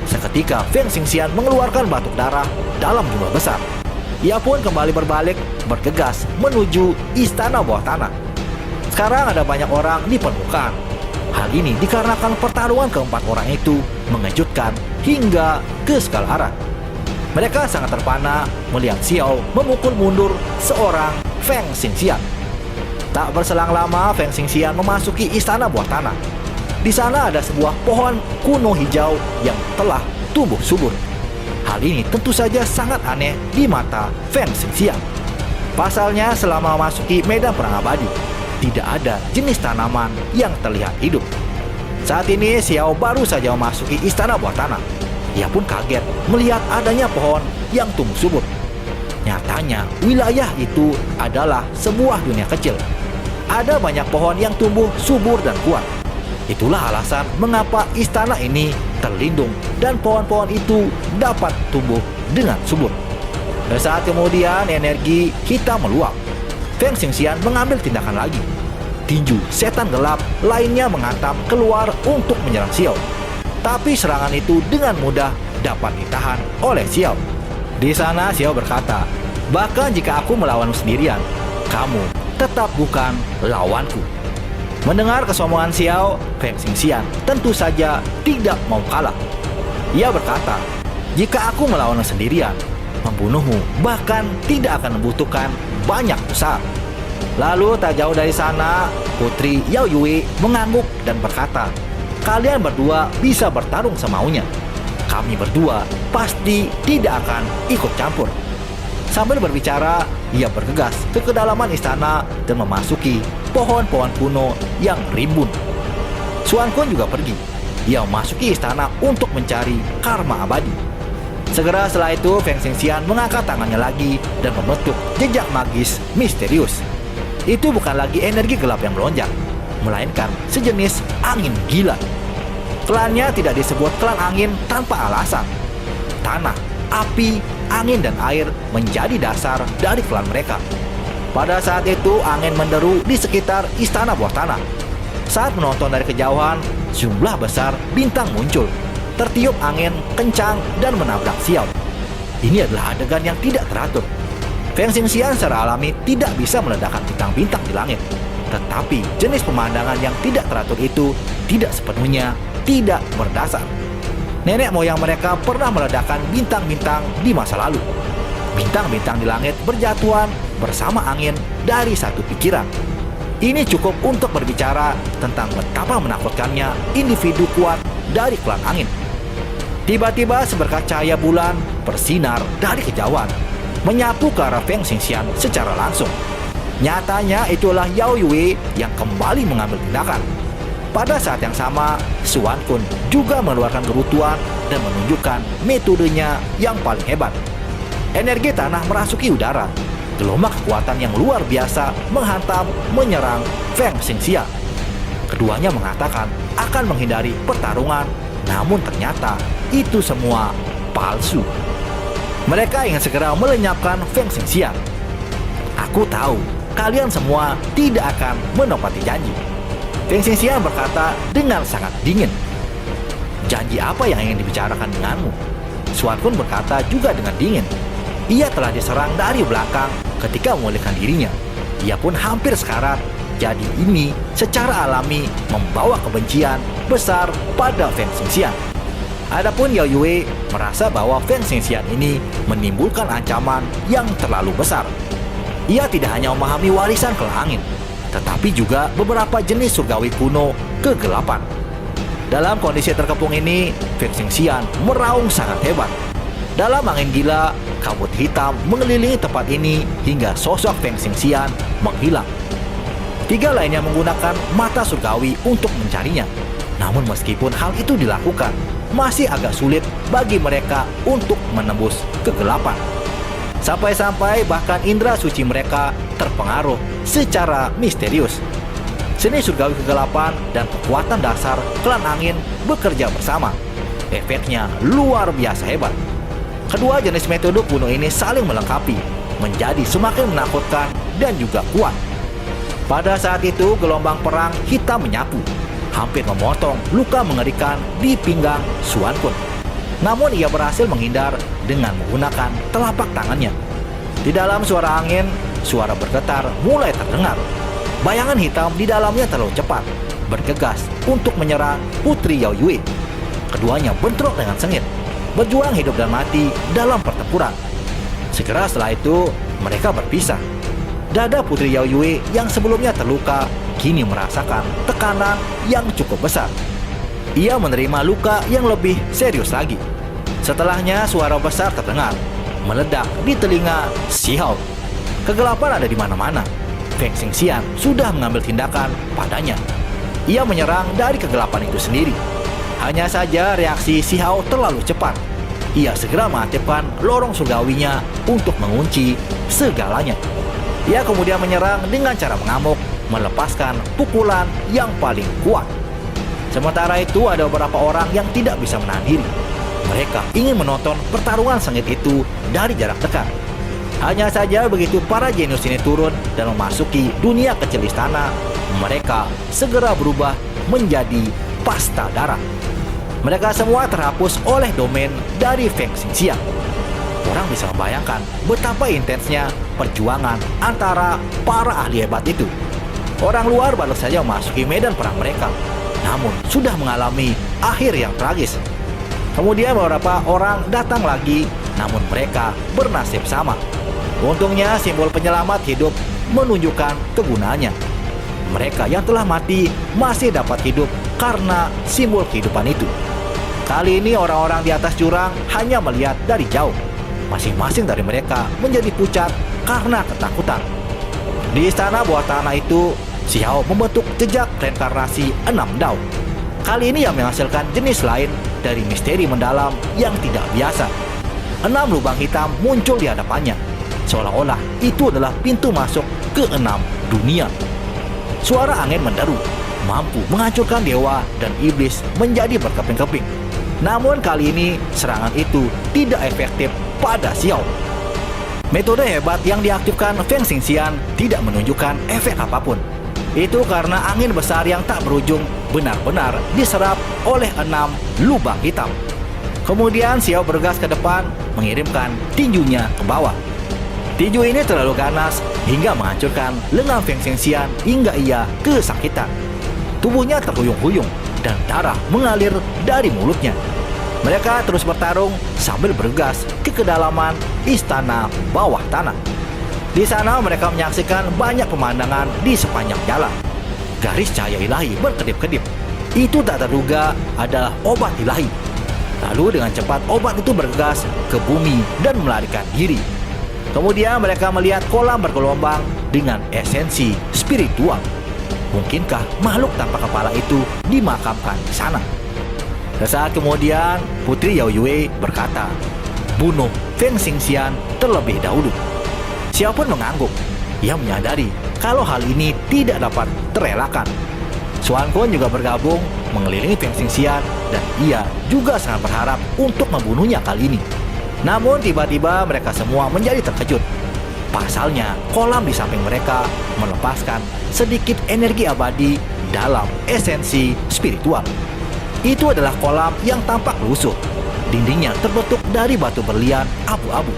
Seketika Feng Xingxian mengeluarkan batuk darah dalam jumlah besar. Ia pun kembali berbalik, bergegas menuju istana bawah tanah. Sekarang ada banyak orang di permukaan. Hal ini dikarenakan pertarungan keempat orang itu mengejutkan hingga keseskalaran. Mereka sangat terpana melihat Xiao memukul mundur seorang Feng Xingxian. Tak berselang lama, Feng Xingxian memasuki istana buah tanah. Di sana ada sebuah pohon kuno hijau yang telah tumbuh subur. Hal ini tentu saja sangat aneh di mata Feng Xingxian. Pasalnya, selama memasuki medan perang abadi, tidak ada jenis tanaman yang terlihat hidup. Saat ini Xiao baru saja memasuki istana buah tanah. Ia pun kaget melihat adanya pohon yang tumbuh subur. Nyatanya wilayah itu adalah sebuah dunia kecil. Ada banyak pohon yang tumbuh subur dan kuat. Itulah alasan mengapa istana ini terlindung dan pohon-pohon itu dapat tumbuh dengan subur. Sesaat kemudian energi hitam meluap. Feng Xingxian mengambil tindakan lagi. Tinju setan gelap lainnya menghantam keluar untuk menyerang Xiao. Tapi serangan itu dengan mudah dapat ditahan oleh Xiao. Di sana Xiao berkata, "Bahkan jika aku melawanmu sendirian, kamu tetap bukan lawanku." Mendengar kesombongan Xiao, Feng Xingxian tentu saja tidak mau kalah. Ia berkata, "Jika aku melawanmu sendirian, membunuhmu bahkan tidak akan membutuhkan banyak usaha." Lalu tak jauh dari sana, Putri Yao Yue mengangguk dan berkata, "Kalian berdua bisa bertarung semaunya. Kami berdua pasti tidak akan ikut campur." Sambil berbicara, ia bergegas ke kedalaman istana dan memasuki pohon-pohon kuno yang rimbun. Xuan Kun juga pergi. Ia memasuki istana untuk mencari karma abadi. Segera setelah itu, Feng Xingxian mengangkat tangannya lagi dan membentuk jejak magis misterius. Itu bukan lagi energi gelap yang melonjak, melainkan sejenis angin gila. Klannya tidak disebut klan angin tanpa alasan. Tanah, api, angin, dan air menjadi dasar dari klan mereka. Pada saat itu, angin menderu di sekitar istana buah tanah. Saat menonton dari kejauhan, jumlah besar bintang muncul. Tertiup angin kencang dan menabrak Xiao. Ini adalah adegan yang tidak teratur. Feng Xingxian secara alami tidak bisa meledakkan bintang-bintang di langit. Tetapi jenis pemandangan yang tidak teratur itu tidak sepenuhnya tidak berdasar. Nenek moyang mereka pernah meledakkan bintang-bintang di masa lalu. Bintang-bintang di langit berjatuhan bersama angin dari satu pikiran. Ini cukup untuk berbicara tentang betapa menakutkannya individu kuat dari klan angin. Tiba-tiba seberkas cahaya bulan bersinar dari kejauhan, menyapu ke arah Feng Xingxian secara langsung. Nyatanya itulah Yao Yue yang kembali mengambil tindakan. Pada saat yang sama, Xuan Kun juga mengeluarkan gerutuan dan menunjukkan metodenya yang paling hebat. Energi tanah merasuki udara. Gelombang kekuatan yang luar biasa menghantam menyerang Feng Xingxian. Keduanya mengatakan akan menghindari pertarungan, namun ternyata itu semua palsu. Mereka ingin segera melenyapkan Feng Xingxian. "Aku tahu kalian semua tidak akan menepati janji," Feng Xingxian berkata dengan sangat dingin. "Janji apa yang ingin dibicarakan denganmu?" Xuan Kun berkata juga dengan dingin. Ia telah diserang dari belakang ketika memulihkan dirinya. Ia pun hampir sekarat. Jadi ini secara alami membawa kebencian besar pada Feng Xingxian. Adapun Yao Yue merasa bahwa Feng Xingxian ini menimbulkan ancaman yang terlalu besar. Ia tidak hanya memahami warisan klan angin, tetapi juga beberapa jenis surgawi kuno kegelapan. Dalam kondisi terkepung ini, Feng Xingxian meraung sangat hebat. Dalam angin gila, kabut hitam mengelilingi tempat ini hingga sosok Feng Xingxian menghilang. 3 lainnya menggunakan mata surgawi untuk mencarinya. Namun meskipun hal itu dilakukan, masih agak sulit bagi mereka untuk menembus kegelapan. Sampai-sampai bahkan indera suci mereka terpengaruh secara misterius. Seni surgawi kegelapan dan kekuatan dasar klan angin bekerja bersama. Efeknya luar biasa hebat. Kedua jenis metode kuno ini saling melengkapi, menjadi semakin menakutkan dan juga kuat. Pada saat itu, gelombang perang hitam menyapu, hampir memotong luka mengerikan di pinggang Xuan Kun. Namun ia berhasil menghindar dengan menggunakan telapak tangannya. Di dalam suara angin, suara bergetar mulai terdengar. Bayangan hitam di dalamnya terlalu cepat. bergegas untuk menyerang Putri Yao Yue. Keduanya bentrok dengan sengit, berjuang hidup dan mati dalam pertempuran. Segera setelah itu, mereka berpisah. Dada Putri Yao Yue yang sebelumnya terluka kini merasakan tekanan yang cukup besar. Ia menerima luka yang lebih serius lagi. Setelahnya suara besar terdengar, meledak di telinga Xiao. Kegelapan ada di mana-mana. Feng Xingxian sudah mengambil tindakan padanya. Ia menyerang dari kegelapan itu sendiri. Hanya saja reaksi Xiao terlalu cepat. Ia segera mengaktifkan lorong surgawinya untuk mengunci segalanya. Ia kemudian menyerang dengan cara mengamuk, melepaskan pukulan yang paling kuat. Sementara itu ada beberapa orang yang tidak bisa menahan diri. Mereka ingin menonton pertarungan sengit itu dari jarak dekat. Hanya saja begitu para jenius ini turun dan memasuki dunia kecil istana, mereka segera berubah menjadi pasta darah. Mereka semua terhapus oleh domain dari Feng Xingxian. Orang bisa membayangkan betapa intensnya perjuangan antara para ahli hebat itu. Orang luar baru saja memasuki medan perang mereka, namun sudah mengalami akhir yang tragis. Kemudian beberapa orang datang lagi, namun mereka bernasib sama. Untungnya simbol penyelamat hidup menunjukkan kegunaannya. Mereka yang telah mati masih dapat hidup karena simbol kehidupan itu. Kali ini orang-orang di atas jurang hanya melihat dari jauh. Masing-masing dari mereka menjadi pucat karena ketakutan. Di istana bawah tanah itu, Xiao membentuk jejak reinkarnasi 6 Dao. Kali ini yang menghasilkan jenis lain dari misteri mendalam yang tidak biasa. 6 lubang hitam muncul di hadapannya, seolah-olah itu adalah pintu masuk ke 6 dunia. Suara angin menderu, mampu menghancurkan dewa dan iblis menjadi berkeping-keping. Namun kali ini serangan itu tidak efektif pada Xiao. Metode hebat yang diaktifkan Feng Xingxian tidak menunjukkan efek apapun. Itu karena angin besar yang tak berujung benar-benar diserap oleh 6 lubang hitam. Kemudian Xiao bergas ke depan, mengirimkan tinjunya ke bawah. Tinju ini terlalu ganas hingga menghancurkan lengan Feng Xingxian hingga ia kesakitan. Tubuhnya terhuyung-huyung dan darah mengalir dari mulutnya. Mereka terus bertarung sambil bergas ke kedalaman istana bawah tanah. Di sana mereka menyaksikan banyak pemandangan di sepanjang jalan. Garis cahaya ilahi berkedip-kedip. Itu tak terduga adalah obat ilahi. Lalu dengan cepat obat itu bergegas ke bumi dan melarikan diri. Kemudian mereka melihat kolam bergelombang dengan esensi spiritual. Mungkinkah makhluk tanpa kepala itu dimakamkan di sana? Sesaat kemudian, Putri Yao Yue berkata, "Bunuh Feng Xingxian terlebih dahulu." Xiao pun mengangguk. Ia menyadari kalau hal ini tidak dapat terelakkan. Xuan Kun juga bergabung mengelilingi Feng Xingxian dan ia juga sangat berharap untuk membunuhnya kali ini. Namun tiba-tiba mereka semua menjadi terkejut. Pasalnya, kolam di samping mereka melepaskan sedikit energi abadi dalam esensi spiritual. Itu adalah kolam yang tampak lusuh. Dindingnya terbentuk dari batu berlian abu-abu.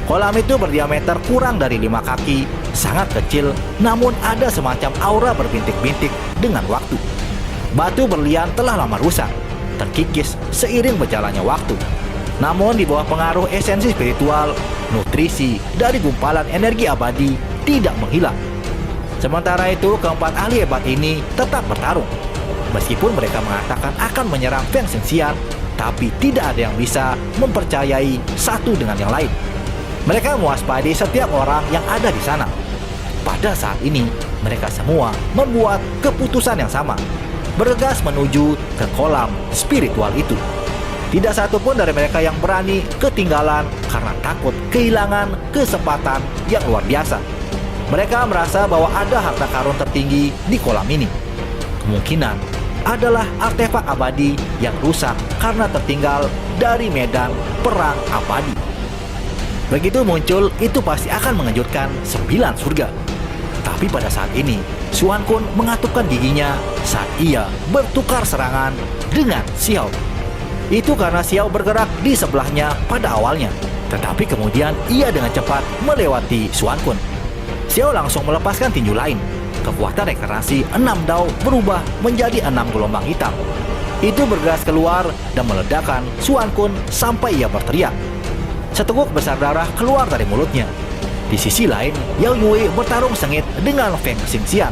Kolam itu berdiameter kurang dari 5 kaki, sangat kecil, namun ada semacam aura berbintik-bintik dengan waktu. Batu berlian telah lama rusak, terkikis seiring berjalannya waktu. Namun di bawah pengaruh esensi spiritual, nutrisi dari gumpalan energi abadi tidak menghilang. Sementara itu, keempat ahli hebat ini tetap bertarung. Meskipun mereka mengatakan akan menyerang Feng Xingxian, tapi tidak ada yang bisa mempercayai satu dengan yang lain. Mereka mewaspadai setiap orang yang ada di sana. Pada saat ini, mereka semua membuat keputusan yang sama, bergegas menuju ke kolam spiritual itu. Tidak satu pun dari mereka yang berani ketinggalan karena takut kehilangan kesempatan yang luar biasa. Mereka merasa bahwa ada harta karun tertinggi di kolam ini. Kemungkinan adalah artefak abadi yang rusak karena tertinggal dari medan perang abadi. Begitu muncul, itu pasti akan mengejutkan 9 surga. Tapi pada saat ini, Xuan Kun mengatupkan giginya saat ia bertukar serangan dengan Xiao. Itu karena Xiao bergerak di sebelahnya pada awalnya, tetapi kemudian ia dengan cepat melewati Xuan Kun. Xiao langsung melepaskan tinju lain. kekuatan rekarnasi 6 Dao berubah menjadi 6 gelombang hitam. Itu bergegas keluar dan meledakkan Xuan Kun sampai ia berteriak. Seteguk besar darah keluar dari mulutnya. Di sisi lain, Yao Yue bertarung sengit dengan Feng Xingxian.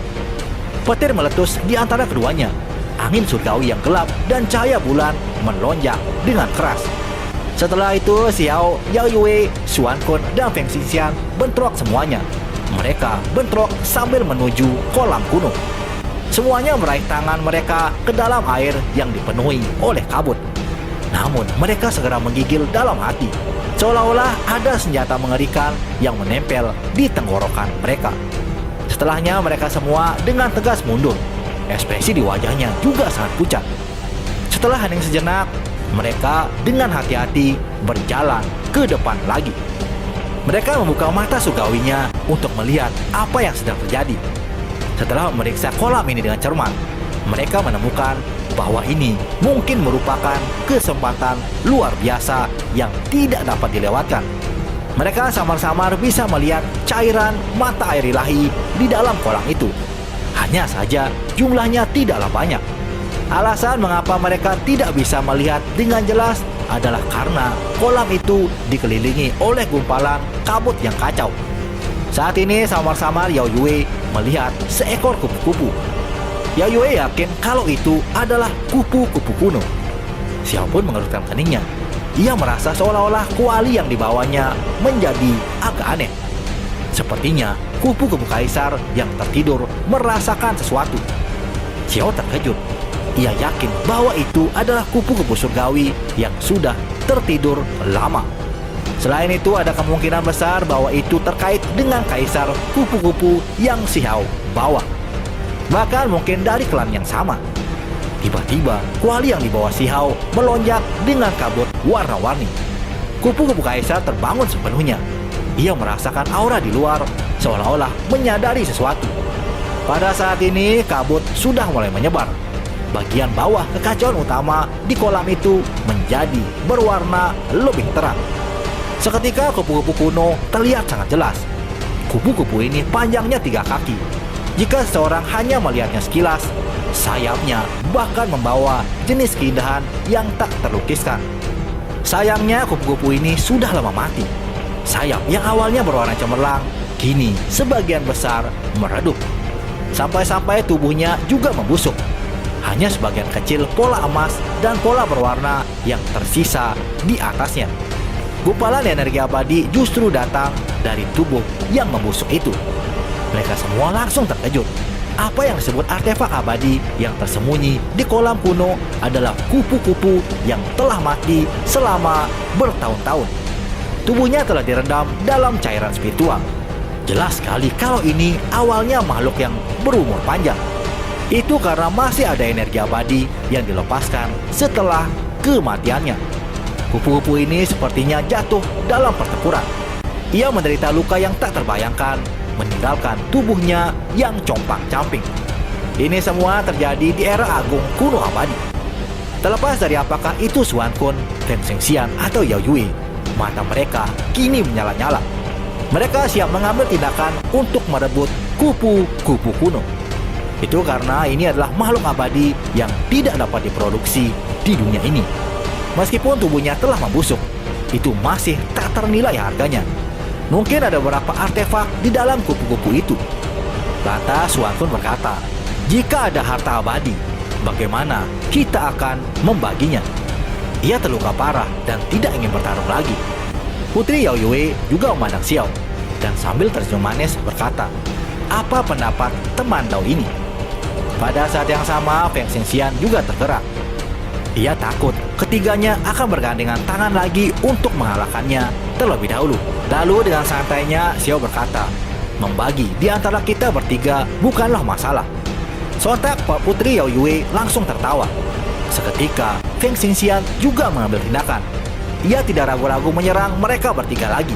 Petir meletus di antara keduanya. Angin surgawi yang gelap dan cahaya bulan melonjak dengan keras. Setelah itu, Xiao, Yao Yue, Xuan Kun, dan Feng Xingxian bentrok semuanya. Mereka bentrok sambil menuju kolam kuno. Semuanya meraih tangan mereka ke dalam air yang dipenuhi oleh kabut. Namun mereka segera menggigil dalam hati, seolah-olah ada senjata mengerikan yang menempel di tenggorokan mereka. Setelahnya mereka semua dengan tegas mundur. Ekspresi di wajahnya juga sangat pucat. Setelah hening sejenak, mereka dengan hati-hati berjalan ke depan lagi. Mereka membuka mata surgawinya untuk melihat apa yang sedang terjadi. Setelah memeriksa kolam ini dengan cermat, mereka menemukan bahwa ini mungkin merupakan kesempatan luar biasa yang tidak dapat dilewatkan. Mereka samar-samar bisa melihat cairan mata air ilahi di dalam kolam itu. Hanya saja jumlahnya tidaklah banyak. Alasan mengapa mereka tidak bisa melihat dengan jelas adalah karena kolam itu dikelilingi oleh gumpalan kabut yang kacau. Saat ini samar-samar Yao Yue melihat seekor kupu-kupu. Yao Yue yakin kalau itu adalah kupu-kupu kuno. Xiao pun mengerutkan keningnya. Ia merasa seolah-olah kuali yang dibawanya menjadi agak aneh. Sepertinya kupu-kupu kaisar yang tertidur merasakan sesuatu. Xiao terkejut. Ia yakin bahwa itu adalah kupu-kupu surgawi yang sudah tertidur lama. Selain itu ada kemungkinan besar bahwa itu terkait dengan kaisar kupu-kupu yang Xiao bawa. Bahkan mungkin dari klan yang sama. Tiba-tiba kuali yang dibawa Xiao melonjak dengan kabut warna-warni. Kupu-kupu kaisar terbangun sepenuhnya. Ia merasakan aura di luar, seolah-olah menyadari sesuatu. Pada saat ini kabut sudah mulai menyebar. Bagian bawah kekacauan utama di kolam itu menjadi berwarna lebih terang. Seketika kupu-kupu kuno terlihat sangat jelas. Kupu-kupu ini panjangnya 3 kaki. Jika seseorang hanya melihatnya sekilas, sayapnya bahkan membawa jenis keindahan yang tak terlukiskan. Sayangnya kupu-kupu ini sudah lama mati. Sayap yang awalnya berwarna cemerlang, kini sebagian besar meredup. Sampai-sampai tubuhnya juga membusuk. Hanya sebagian kecil pola emas dan pola berwarna yang tersisa di atasnya. Gumpalan energi abadi justru datang dari tubuh yang membusuk itu. Mereka semua langsung terkejut. Apa yang disebut artefak abadi yang tersembunyi di kolam kuno adalah kupu-kupu yang telah mati selama bertahun-tahun. Tubuhnya telah direndam dalam cairan spiritual. Jelas sekali kalau ini awalnya makhluk yang berumur panjang. Itu karena masih ada energi abadi yang dilepaskan setelah kematiannya. Kupu-kupu ini sepertinya jatuh dalam pertempuran. Ia menderita luka yang tak terbayangkan, meninggalkan tubuhnya yang compang-camping. Ini semua terjadi di era agung kuno abadi. Terlepas dari apakah itu Xuan Kun, Feng Xingxian atau Yao Yue, mata mereka kini menyala-nyala. Mereka siap mengambil tindakan untuk merebut kupu-kupu kuno. Itu karena ini adalah makhluk abadi yang tidak dapat diproduksi di dunia ini. Meskipun tubuhnya telah membusuk, itu masih tak ternilai harganya. Mungkin ada beberapa artefak di dalam kupu-kupu itu. Lantas Xuan Kun berkata, jika ada harta abadi, bagaimana kita akan membaginya? Ia terluka parah dan tidak ingin bertarung lagi. Putri Yao Yue juga memandang Xiao dan sambil tersenyum manis berkata, apa pendapat teman Dao ini? Pada saat yang sama Feng Xingxian juga tergerak. Ia takut ketiganya akan bergandengan tangan lagi untuk mengalahkannya terlebih dahulu. Lalu dengan santainya Xiao berkata, membagi di antara kita bertiga bukanlah masalah. Sontak Pak Putri Yao Yue langsung tertawa. Seketika Feng Xingxian juga mengambil tindakan. Ia tidak ragu-ragu menyerang mereka bertiga lagi.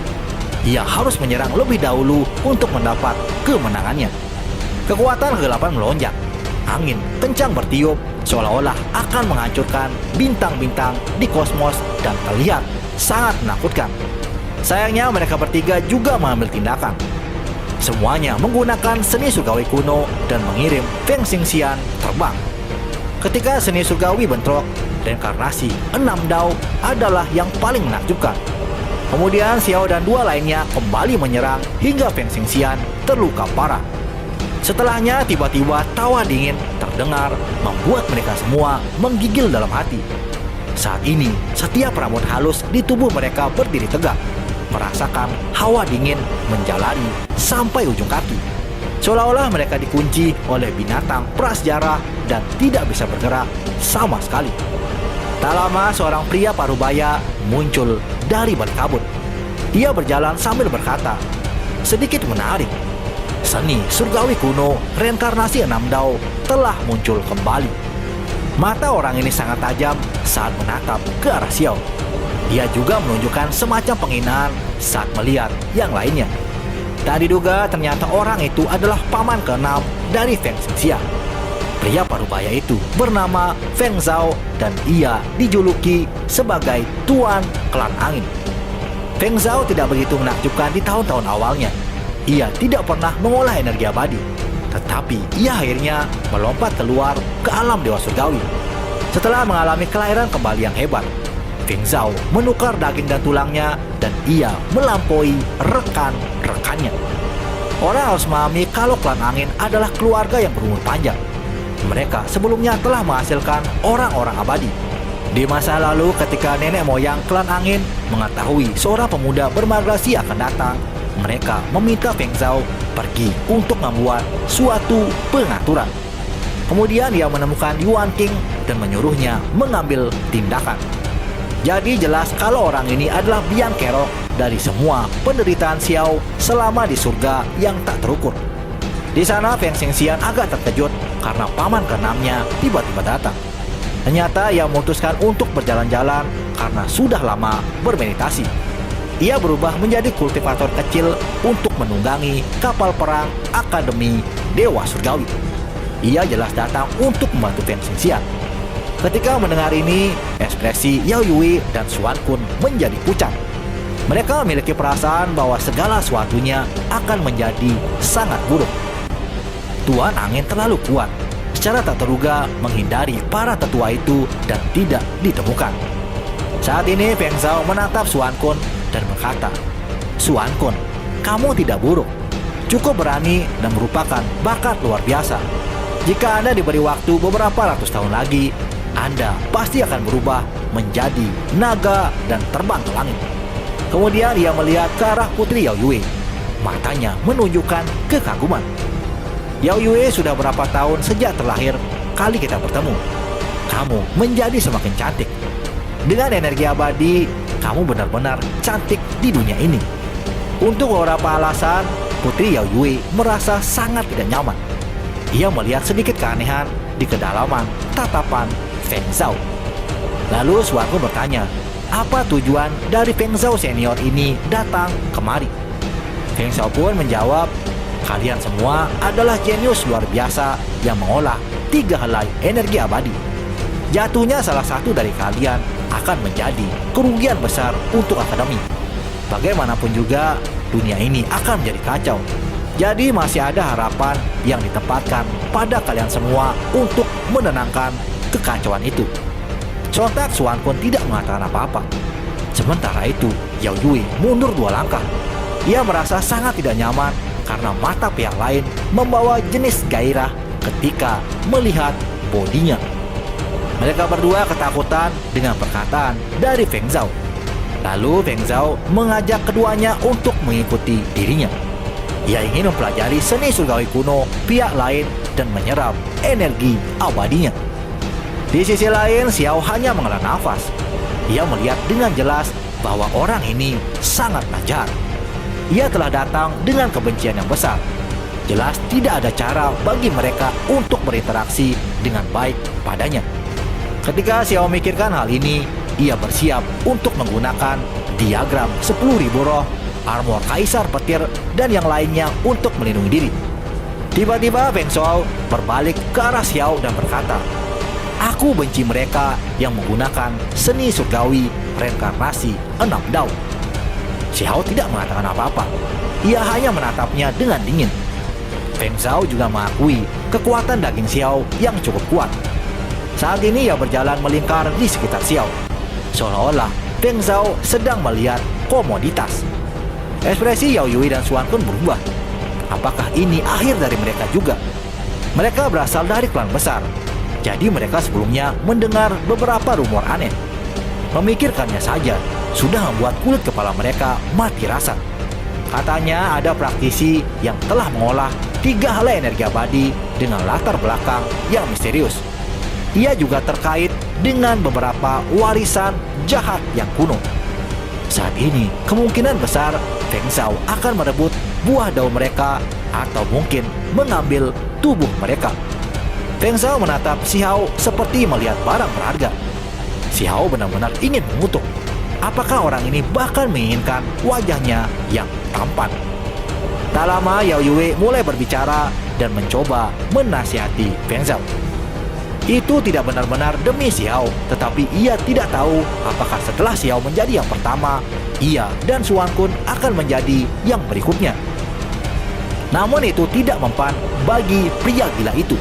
Ia harus menyerang lebih dahulu untuk mendapat kemenangannya. Kekuatan kegelapan melonjak. Angin kencang bertiup seolah-olah akan menghancurkan bintang-bintang di kosmos dan terlihat sangat menakutkan. Sayangnya mereka bertiga juga mengambil tindakan. Semuanya menggunakan seni surgawi kuno dan mengirim Feng Xingxian terbang. Ketika seni surgawi bentrok, reinkarnasi 6 Dao adalah yang paling menakjubkan. Kemudian Xiao dan dua lainnya kembali menyerang hingga Feng Xingxian terluka parah. Setelahnya tiba-tiba tawa dingin terdengar membuat mereka semua menggigil dalam hati. Saat ini setiap rambut halus di tubuh mereka berdiri tegak, merasakan hawa dingin menjalari sampai ujung kaki. Seolah-olah mereka dikunci oleh binatang prasejarah dan tidak bisa bergerak sama sekali. Tak lama seorang pria parubaya muncul dari balik kabut. Ia berjalan sambil berkata, "Sedikit menarik. Seni surgawi kuno reinkarnasi 6 Dao telah muncul kembali." Mata orang ini sangat tajam saat menatap ke arah Xiao. Dia juga menunjukkan semacam penghinaan saat melihat yang lainnya. Tak diduga ternyata orang itu adalah paman ke-6 dari Feng Xingxian. Pria parubaya itu bernama Feng Zhao dan ia dijuluki sebagai Tuan Klan Angin. Feng Zhao tidak begitu menakjubkan di tahun-tahun awalnya. Ia tidak pernah mengolah energi abadi, tetapi ia akhirnya melompat keluar ke alam dewa surgawi. Setelah mengalami kelahiran kembali yang hebat, Feng Zhao menukar daging dan tulangnya dan ia melampaui rekan-rekannya. Orang harus memahami kalau klan angin adalah keluarga yang berumur panjang. Mereka sebelumnya telah menghasilkan orang-orang abadi. Di masa lalu ketika nenek moyang klan angin mengetahui seorang pemuda bermigrasi akan datang, mereka meminta Feng Zhao pergi untuk membuat suatu pengaturan. Kemudian ia menemukan Yuan King dan menyuruhnya mengambil tindakan. Jadi jelas kalau orang ini adalah biang kerok dari semua penderitaan Xiao selama di surga yang tak terukur. Di sana Feng Xingxian agak terkejut karena paman ke-6-nya tiba-tiba datang. Ternyata ia memutuskan untuk berjalan-jalan karena sudah lama bermeditasi. Ia berubah menjadi kultivator kecil untuk menunggangi kapal perang Akademi Dewa Surgawi. Ia jelas datang untuk membantu Feng Xingxian. Ketika mendengar ini, ekspresi Yao Yui dan Xuan Kun menjadi pucat. Mereka memiliki perasaan bahwa segala sesuatunya akan menjadi sangat buruk. Tuan Angin terlalu kuat, secara tak terduga menghindari para tetua itu dan tidak ditemukan. Saat ini Feng Zhao menatap Xuan Kun dan berkata, "Xuan Kun, kamu tidak buruk, cukup berani dan merupakan bakat luar biasa. Jika Anda diberi waktu beberapa ratus tahun lagi, Anda pasti akan berubah menjadi naga dan terbang ke langit." Kemudian ia melihat ke arah Putri Yao Yue. Matanya menunjukkan kekaguman. "Yao Yue, sudah berapa tahun sejak terlahir kali kita bertemu. Kamu menjadi semakin cantik. Dengan energi abadi, kamu benar-benar cantik di dunia ini." Untuk beberapa alasan, Putri Yao Yue merasa sangat tidak nyaman. Ia melihat sedikit keanehan di kedalaman tatapan Feng Zhao. Lalu Xuan Kun bertanya, apa tujuan dari Feng Zhao senior ini datang kemari? Feng Zhao pun menjawab, "Kalian semua adalah jenius luar biasa yang mengolah 3 helai energi abadi. Jatuhnya salah satu dari kalian akan menjadi kerugian besar untuk akademi. Bagaimanapun juga, dunia ini akan menjadi kacau. Jadi masih ada harapan yang ditempatkan pada kalian semua untuk menenangkan kekacauan itu." Sontak Xuan Kun tidak mengatakan apa-apa. Sementara itu, Yao Yui mundur 2 langkah. Ia merasa sangat tidak nyaman karena mata pihak lain membawa jenis gairah ketika melihat bodinya. Mereka berdua ketakutan dengan perkataan dari Feng Zhao. Lalu Feng Zhao mengajak keduanya untuk mengikuti dirinya. Ia ingin mempelajari seni surgawi kuno pihak lain dan menyerap energi abadinya. Di sisi lain, Xiao hanya menghela nafas. Ia melihat dengan jelas bahwa orang ini sangat najar. Ia telah datang dengan kebencian yang besar. Jelas tidak ada cara bagi mereka untuk berinteraksi dengan baik padanya. Ketika Xiao memikirkan hal ini, ia bersiap untuk menggunakan diagram 10.000 roh, armor kaisar petir, dan yang lainnya untuk melindungi diri. Tiba-tiba Feng Zhao berbalik ke arah Xiao dan berkata, "Aku benci mereka yang menggunakan seni surgawi reinkarnasi 6 Dao." Xiao tidak mengatakan apa-apa. Ia hanya menatapnya dengan dingin. Feng Zhao juga mengakui kekuatan daging Xiao yang cukup kuat. Saat ini ia berjalan melingkar di sekitar Xiao. Seolah-olah Feng Zhao sedang melihat komoditas. Ekspresi Yao Yui dan Xuan Kun berubah. Apakah ini akhir dari mereka juga? Mereka berasal dari klan besar. Jadi mereka sebelumnya mendengar beberapa rumor aneh. Memikirkannya saja sudah membuat kulit kepala mereka mati rasa. Katanya ada praktisi yang telah mengolah 3 helai energi abadi dengan latar belakang yang misterius. Ia juga terkait dengan beberapa warisan jahat yang kuno. Saat ini kemungkinan besar Feng Zhao akan merebut buah daun mereka atau mungkin mengambil tubuh mereka. Feng Zhao menatap Xiao seperti melihat barang berharga. Xiao benar-benar ingin mengutuk. Apakah orang ini bahkan menginginkan wajahnya yang tampan? Tak lama Yao Yue mulai berbicara dan mencoba menasihati Feng Zhao. Itu tidak benar-benar demi Xiao, tetapi ia tidak tahu apakah setelah Xiao menjadi yang pertama, ia dan Xuan Kun akan menjadi yang berikutnya. Namun itu tidak mempan bagi pria gila itu.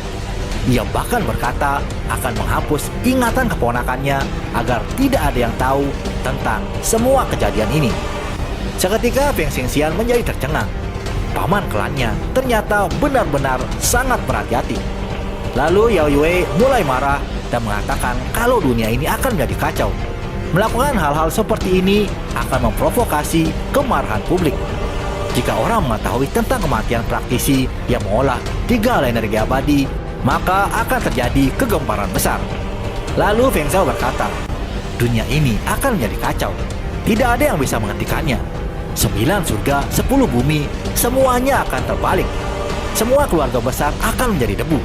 Ia bahkan berkata akan menghapus ingatan keponakannya agar tidak ada yang tahu tentang semua kejadian ini. Seketika Feng Xingxian menjadi tercengang. Paman klannya ternyata benar-benar sangat berhati-hati. Lalu Yao Yue mulai marah dan mengatakan kalau dunia ini akan menjadi kacau. Melakukan hal-hal seperti ini akan memprovokasi kemarahan publik. Jika orang mengetahui tentang kematian praktisi yang mengolah 3 helai energi abadi, maka akan terjadi kegemparan besar. Lalu Feng Zhao berkata, dunia ini akan menjadi kacau. Tidak ada yang bisa menghentikannya. 9 surga, 10 bumi, semuanya akan terbalik. Semua keluarga besar akan menjadi debu.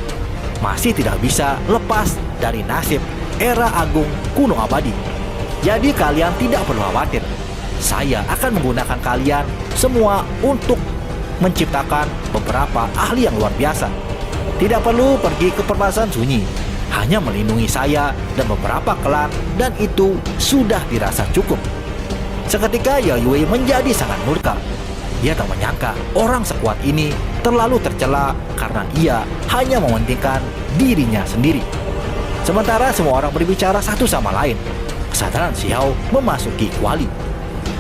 Masih tidak bisa lepas dari nasib era agung kuno abadi. Jadi kalian tidak perlu khawatir. Saya akan menggunakan kalian semua untuk menciptakan beberapa ahli yang luar biasa. Tidak perlu pergi ke perbatasan sunyi. Hanya melindungi saya dan beberapa klan, dan itu sudah dirasa cukup. Seketika Yao Yue menjadi sangat murka. Ia tak menyangka orang sekuat ini terlalu tercela karena ia hanya mementingkan dirinya sendiri. Sementara semua orang berbicara satu sama lain, kesadaran Xiao memasuki kuali.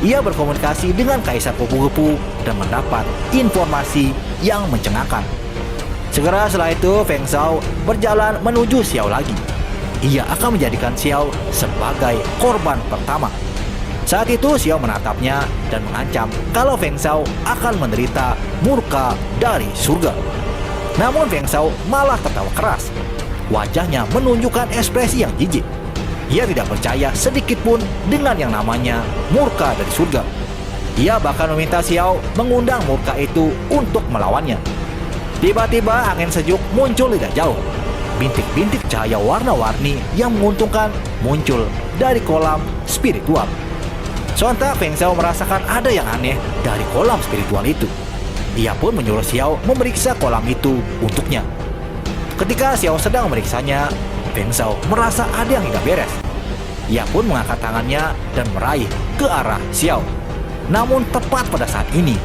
Ia berkomunikasi dengan Kaisar Kupu-Kupu dan mendapat informasi yang mencengangkan. Segera setelah itu Feng Zhao berjalan menuju Xiao lagi. Ia akan menjadikan Xiao sebagai korban pertama. Saat itu Xiao menatapnya dan mengancam kalau Feng Zhao akan menderita murka dari surga. Namun Feng Zhao malah tertawa keras. Wajahnya menunjukkan ekspresi yang jijik. Ia tidak percaya sedikit pun dengan yang namanya murka dari surga. Ia bahkan meminta Xiao mengundang murka itu untuk melawannya. Tiba-tiba angin sejuk muncul tidak jauh. Bintik-bintik cahaya warna-warni yang menguntungkan muncul dari kolam spiritual. Sontak Feng Zhao merasakan ada yang aneh dari kolam spiritual itu. Ia pun menyuruh Xiao memeriksa kolam itu untuknya. Ketika Xiao sedang memeriksanya, Feng Zhao merasa ada yang tidak beres. Ia pun mengangkat tangannya dan meraih ke arah Xiao. Namun tepat pada saat ini,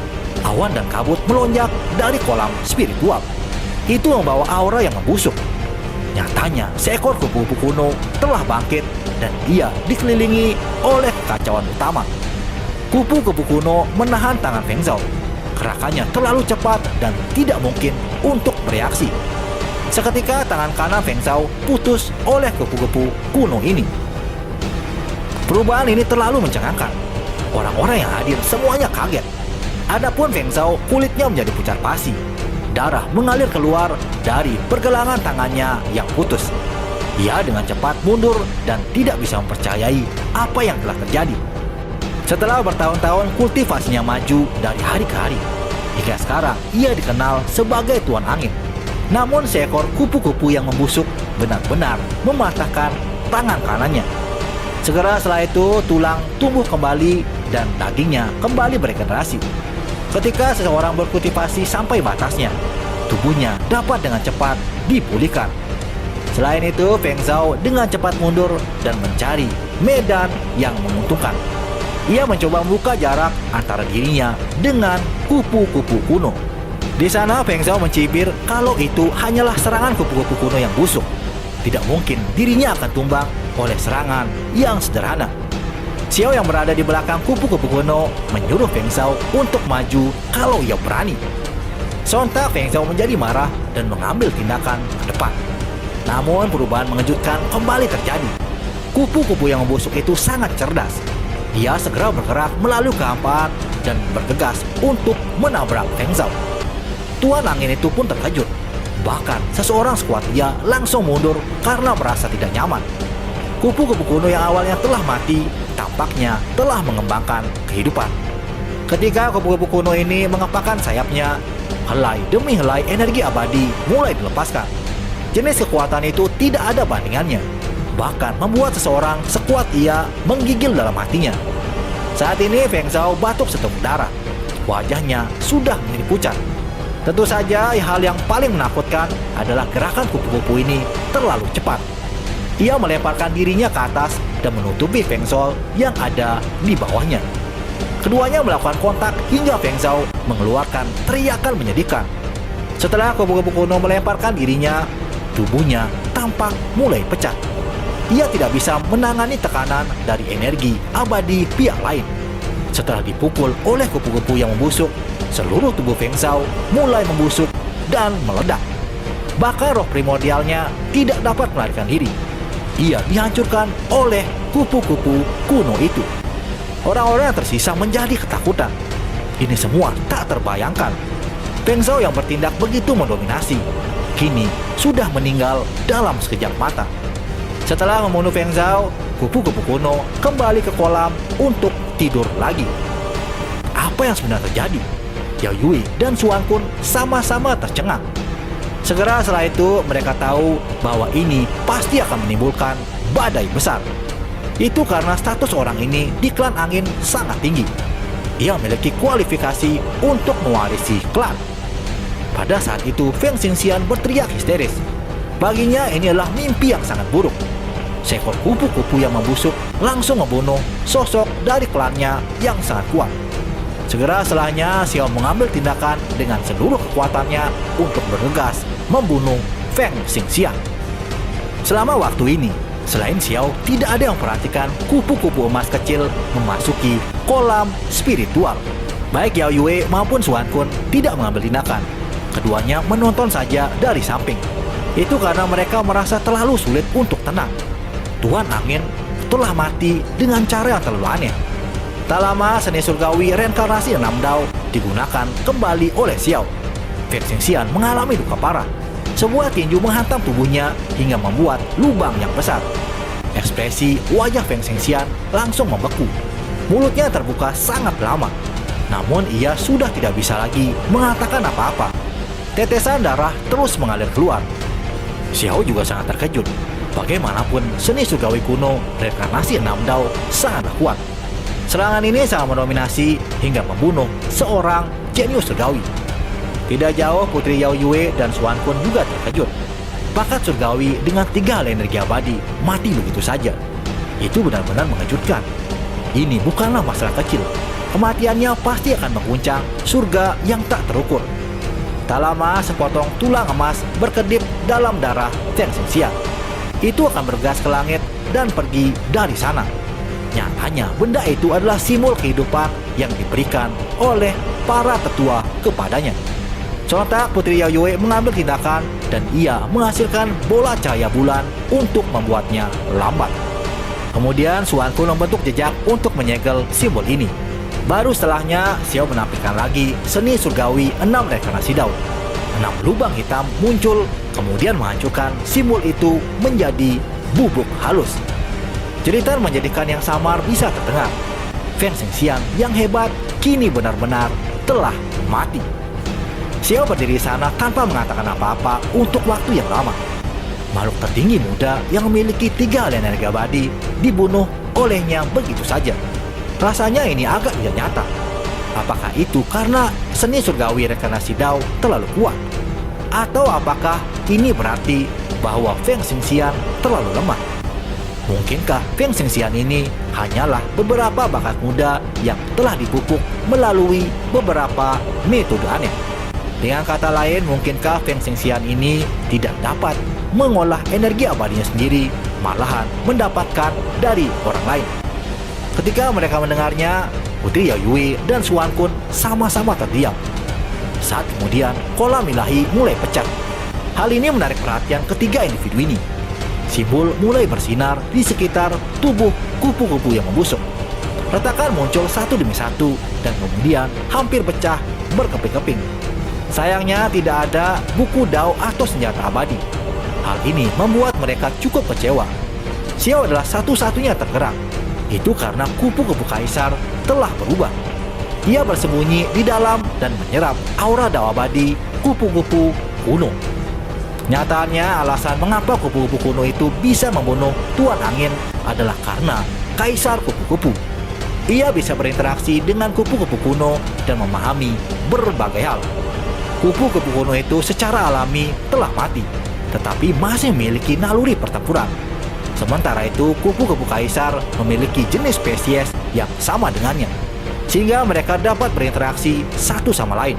awan dan kabut melonjak dari kolam spiritual. Itu membawa aura yang membusuk. Nyatanya seekor kupu-kupu kuno telah bangkit dan ia dikelilingi oleh kekacauan utama. Kupu-kupu kuno menahan tangan Feng Zhao. Gerakannya terlalu cepat dan tidak mungkin untuk bereaksi. Seketika tangan kanan Feng Zhao putus oleh kupu-kupu kuno ini. Perubahan ini terlalu mencengangkan. Orang-orang yang hadir semuanya kaget. Adapun Feng Zhao kulitnya menjadi pucat pasi. Darah mengalir keluar dari pergelangan tangannya yang putus. Ia dengan cepat mundur dan tidak bisa mempercayai apa yang telah terjadi. Setelah bertahun-tahun kultivasinya maju dari hari ke hari, hingga sekarang ia dikenal sebagai Tuan Angin. Namun seekor kupu-kupu yang membusuk benar-benar mematahkan tangan kanannya. Segera setelah itu tulang tumbuh kembali dan dagingnya kembali beregenerasi. Ketika seseorang berkultivasi sampai batasnya, tubuhnya dapat dengan cepat dipulihkan. Selain itu, Feng Zhao dengan cepat mundur dan mencari medan yang menguntungkan. Ia mencoba membuka jarak antara dirinya dengan kupu-kupu kuno. Di sana Feng Zhao mencibir kalau itu hanyalah serangan kupu-kupu kuno yang busuk. Tidak mungkin dirinya akan tumbang oleh serangan yang sederhana. Xiao yang berada di belakang kupu-kupu kuno menyuruh Feng Zhao untuk maju kalau ia berani. Sontak Feng Zhao menjadi marah dan mengambil tindakan ke depan. Namun perubahan mengejutkan kembali terjadi. Kupu-kupu yang membusuk itu sangat cerdas. Dia segera bergerak melalui kehampaan dan bergegas untuk menabrak Feng Zhao. Tuan angin itu pun terkejut. Bahkan seseorang sekuat dia langsung mundur karena merasa tidak nyaman. Kupu-kupu kuno yang awalnya telah mati tampaknya telah mengembangkan kehidupan. Ketika kupu-kupu kuno ini mengepakkan sayapnya, helai demi helai energi abadi mulai dilepaskan. Jenis kekuatan itu tidak ada bandingannya, bahkan membuat seseorang sekuat ia menggigil dalam hatinya. Saat ini Feng Zhao batuk seteguk darah. Wajahnya sudah menjadi pucat. Tentu saja hal yang paling menakutkan adalah gerakan kupu-kupu ini terlalu cepat. Ia melemparkan dirinya ke atas dan menutupi Feng Zhao yang ada di bawahnya. Keduanya melakukan kontak hingga Feng Zhao mengeluarkan teriakan menyedihkan. Setelah kupu-kupu kuno melemparkan dirinya, tubuhnya tampak mulai pecah. Ia tidak bisa menangani tekanan dari energi abadi pihak lain. Setelah dipukul oleh kupu-kupu yang membusuk, seluruh tubuh Feng Zhao mulai membusuk dan meledak. Bahkan roh primordialnya tidak dapat melarikan diri. Ia dihancurkan oleh kupu-kupu kuno itu. Orang-orang yang tersisa menjadi ketakutan. Ini semua tak terbayangkan. Feng Zhao yang bertindak begitu mendominasi, kini sudah meninggal dalam sekejap mata. Setelah membunuh Feng Zhao, kupu-kupu kuno kembali ke kolam untuk tidur lagi. Apa yang sebenarnya terjadi? Yao Yui dan Xuan Kun sama-sama tercengang. Segera setelah itu mereka tahu bahwa ini pasti akan menimbulkan badai besar. Itu karena status orang ini di klan angin sangat tinggi. Ia memiliki kualifikasi untuk mewarisi klan. Pada saat itu Feng Xingxian berteriak histeris. Baginya ini adalah mimpi yang sangat buruk. Seekor kupu-kupu yang membusuk langsung membunuh sosok dari klannya yang sangat kuat. Segera setelahnya Xiao mengambil tindakan dengan seluruh kekuatannya untuk bergegas membunuh Feng Xingxian. Selama waktu ini, selain Xiao, tidak ada yang memperhatikan kupu-kupu emas kecil memasuki kolam spiritual. Baik Yao Yue maupun Xuan Kun tidak mengambil tindakan. Keduanya menonton saja dari samping. Itu karena mereka merasa terlalu sulit untuk tenang. Tuan Angin telah mati dengan cara yang terlalu aneh. Tak lama seni surgawi reinkarnasi 6 Dao digunakan kembali oleh Xiao. Feng Xingxian mengalami luka parah. Sebuah tinju menghantam tubuhnya hingga membuat lubang yang besar. Ekspresi wajah Feng Xingxian langsung membeku. Mulutnya terbuka sangat lama. Namun ia sudah tidak bisa lagi mengatakan apa-apa. Tetesan darah terus mengalir keluar. Xiao juga sangat terkejut. Bagaimanapun seni surgawi kuno reinkarnasi 6 Dao sangatlah kuat. Serangan ini sangat mendominasi hingga membunuh seorang jenius surgawi. Tidak jauh Putri Yao Yue dan Xuan Kun juga terkejut. Bakat surgawi dengan 3 hal energi abadi mati begitu saja. Itu benar-benar mengejutkan. Ini bukanlah masalah kecil. Kematiannya pasti akan mengguncang surga yang tak terukur. Tak lama sepotong tulang emas berkedip dalam darah Feng Xingxian. Itu akan bergas ke langit dan pergi dari sana. Nyatanya benda itu adalah simbol kehidupan yang diberikan oleh para tetua kepadanya. Sontak Putri Yao Yue mengambil tindakan dan ia menghasilkan bola cahaya bulan untuk membuatnya lambat. Kemudian Xuan Kun membentuk jejak untuk menyegel simbol ini. Baru setelahnya Xiao menampilkan lagi seni surgawi 6 reinkarnasi Dao. 6 lubang hitam muncul kemudian menghancurkan simbol itu menjadi bubuk halus. Jeritan menjadikan yang samar bisa terdengar. Feng Xingxian yang hebat kini benar-benar telah mati. Xiao berdiri di sana tanpa mengatakan apa-apa untuk waktu yang lama. Makhluk tertinggi muda yang memiliki 3 hal energi abadi dibunuh olehnya begitu saja. Rasanya ini agak tidak nyata. Apakah itu karena seni surgawi reinkarnasi Dao terlalu kuat? Atau apakah ini berarti bahwa Feng Xingxian terlalu lemah? Mungkinkah Feng Xixian ini hanyalah beberapa bakat muda yang telah dipupuk melalui beberapa metode aneh? Dengan kata lain, mungkinkah Feng Xixian ini tidak dapat mengolah energi abadinya sendiri, malahan mendapatkan dari orang lain? Ketika mereka mendengarnya, Putri Yao Yue dan Xuan Kun sama-sama terdiam. Saat kemudian, kolam ilahi mulai pecah. Hal ini menarik perhatian ketiga individu ini. Simbol mulai bersinar di sekitar tubuh kupu-kupu yang membusuk. Retakan muncul satu demi satu dan kemudian hampir pecah berkeping-keping. Sayangnya tidak ada buku Dao atau senjata abadi. Hal ini membuat mereka cukup kecewa. Xiao adalah satu-satunya tergerak. Itu karena kupu-kupu kaisar telah berubah. Ia bersembunyi di dalam dan menyerap aura Dao abadi kupu-kupu kuno. Nyatanya alasan mengapa kupu-kupu kuno itu bisa membunuh Tuan Angin adalah karena Kaisar Kupu-Kupu. Ia bisa berinteraksi dengan kupu-kupu kuno dan memahami berbagai hal. Kupu-kupu kuno itu secara alami telah mati, tetapi masih memiliki naluri pertempuran. Sementara itu kupu-kupu kaisar memiliki jenis spesies yang sama dengannya, sehingga mereka dapat berinteraksi satu sama lain,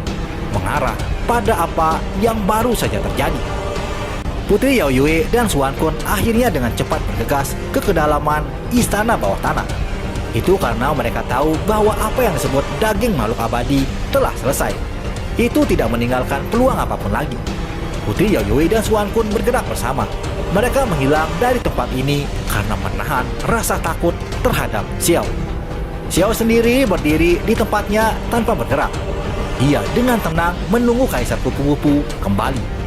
mengarah pada apa yang baru saja terjadi. Putri Yao Yue dan Xuan Kun akhirnya dengan cepat bergegas ke kedalaman istana bawah tanah. Itu karena mereka tahu bahwa apa yang disebut daging makhluk abadi telah selesai. Itu tidak meninggalkan peluang apapun lagi. Putri Yao Yue dan Xuan Kun bergerak bersama. Mereka menghilang dari tempat ini karena menahan rasa takut terhadap Xiao. Xiao sendiri berdiri di tempatnya tanpa bergerak. Ia dengan tenang menunggu Kaisar Kupu-Kupu kembali.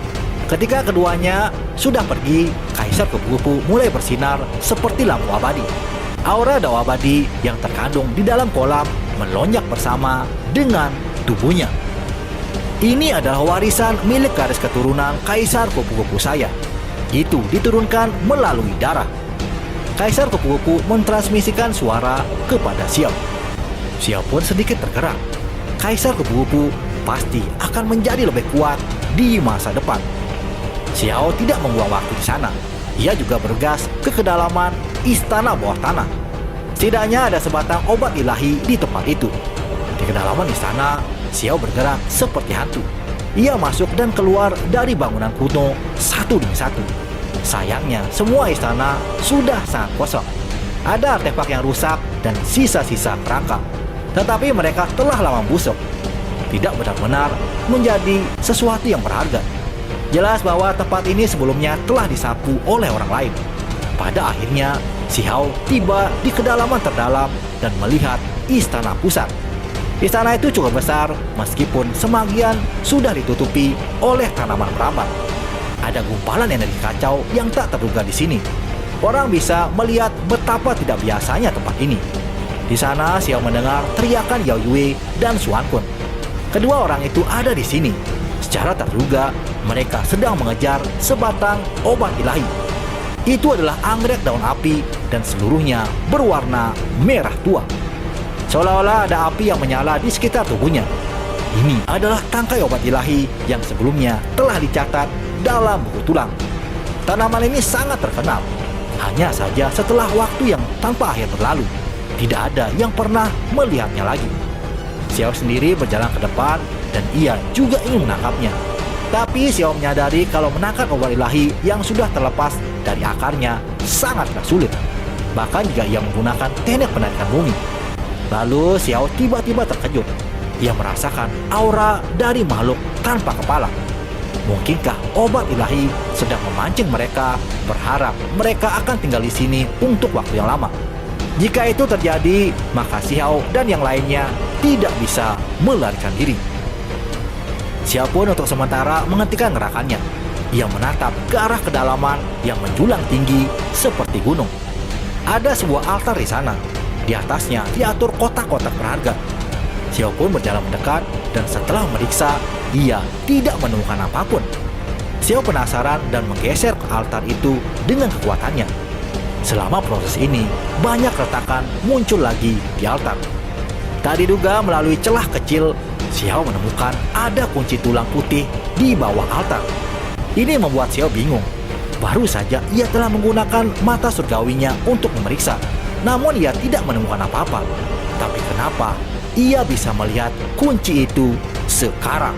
Ketika keduanya sudah pergi, Kaisar Kupu-Kupu mulai bersinar seperti lampu abadi. Aura Dao abadi yang terkandung di dalam kolam melonjak bersama dengan tubuhnya. Ini adalah warisan milik garis keturunan Kaisar Kupu-Kupu saya. Itu diturunkan melalui darah. Kaisar Kupu-Kupu mentransmisikan suara kepada Xiao. Xiao pun sedikit tergerak. Kaisar Kupu-Kupu pasti akan menjadi lebih kuat di masa depan. Xiao tidak membuang waktu di sana. Ia juga bergas ke kedalaman istana bawah tanah. Setidaknya ada sebatang obat ilahi di tempat itu. Di kedalaman istana, Xiao bergerak seperti hantu. Ia masuk dan keluar dari bangunan kuno satu demi satu. Sayangnya, semua istana sudah sangat kosong. Ada artefak yang rusak dan sisa-sisa kerangka. Tetapi mereka telah lama busuk. Tidak benar-benar menjadi sesuatu yang berharga. Jelas bahwa tempat ini sebelumnya telah disapu oleh orang lain. Pada akhirnya, Xiao tiba di kedalaman terdalam dan melihat istana pusat. Istana itu cukup besar, meskipun sebagian sudah ditutupi oleh tanaman merambat. Ada gumpalan energi kacau yang tak terduga di sini. Orang bisa melihat betapa tidak biasanya tempat ini. Di sana, Xiao mendengar teriakan Yao Yue dan Xuan Kun. Kedua orang itu ada di sini. Secara terduga, mereka sedang mengejar sebatang obat ilahi. Itu adalah anggrek daun api dan seluruhnya berwarna merah tua. Seolah-olah ada api yang menyala di sekitar tubuhnya. Ini adalah tangkai obat ilahi yang sebelumnya telah dicatat dalam buku tulang. Tanaman ini sangat terkenal. Hanya saja setelah waktu yang tanpa akhir berlalu, tidak ada yang pernah melihatnya lagi. Xiao sendiri berjalan ke depan dan ia juga ingin menangkapnya. Tapi Xiao menyadari kalau menangkap obat ilahi yang sudah terlepas dari akarnya sangatlah sulit. Bahkan jika ia menggunakan teknik penarikan bumi. Lalu Xiao tiba-tiba terkejut. Ia merasakan aura dari makhluk tanpa kepala. Mungkinkah obat ilahi sedang memancing mereka, berharap mereka akan tinggal di sini untuk waktu yang lama? Jika itu terjadi, maka Xiao dan yang lainnya tidak bisa melarikan diri. Xiao pun untuk sementara menghentikan gerakannya. Ia menatap ke arah kedalaman yang menjulang tinggi seperti gunung. Ada sebuah altar di sana. Di atasnya diatur kotak-kotak berharga. Xiao pun berjalan mendekat dan setelah memeriksa, ia tidak menemukan apapun. Xiao penasaran dan menggeser ke altar itu dengan kekuatannya. Selama proses ini, banyak retakan muncul lagi di altar. Tak diduga melalui celah kecil, Xiao menemukan ada kunci tulang putih di bawah altar. Ini membuat Xiao bingung. Baru saja ia telah menggunakan mata surgawinya untuk memeriksa, namun ia tidak menemukan apa-apa. Tapi kenapa ia bisa melihat kunci itu sekarang?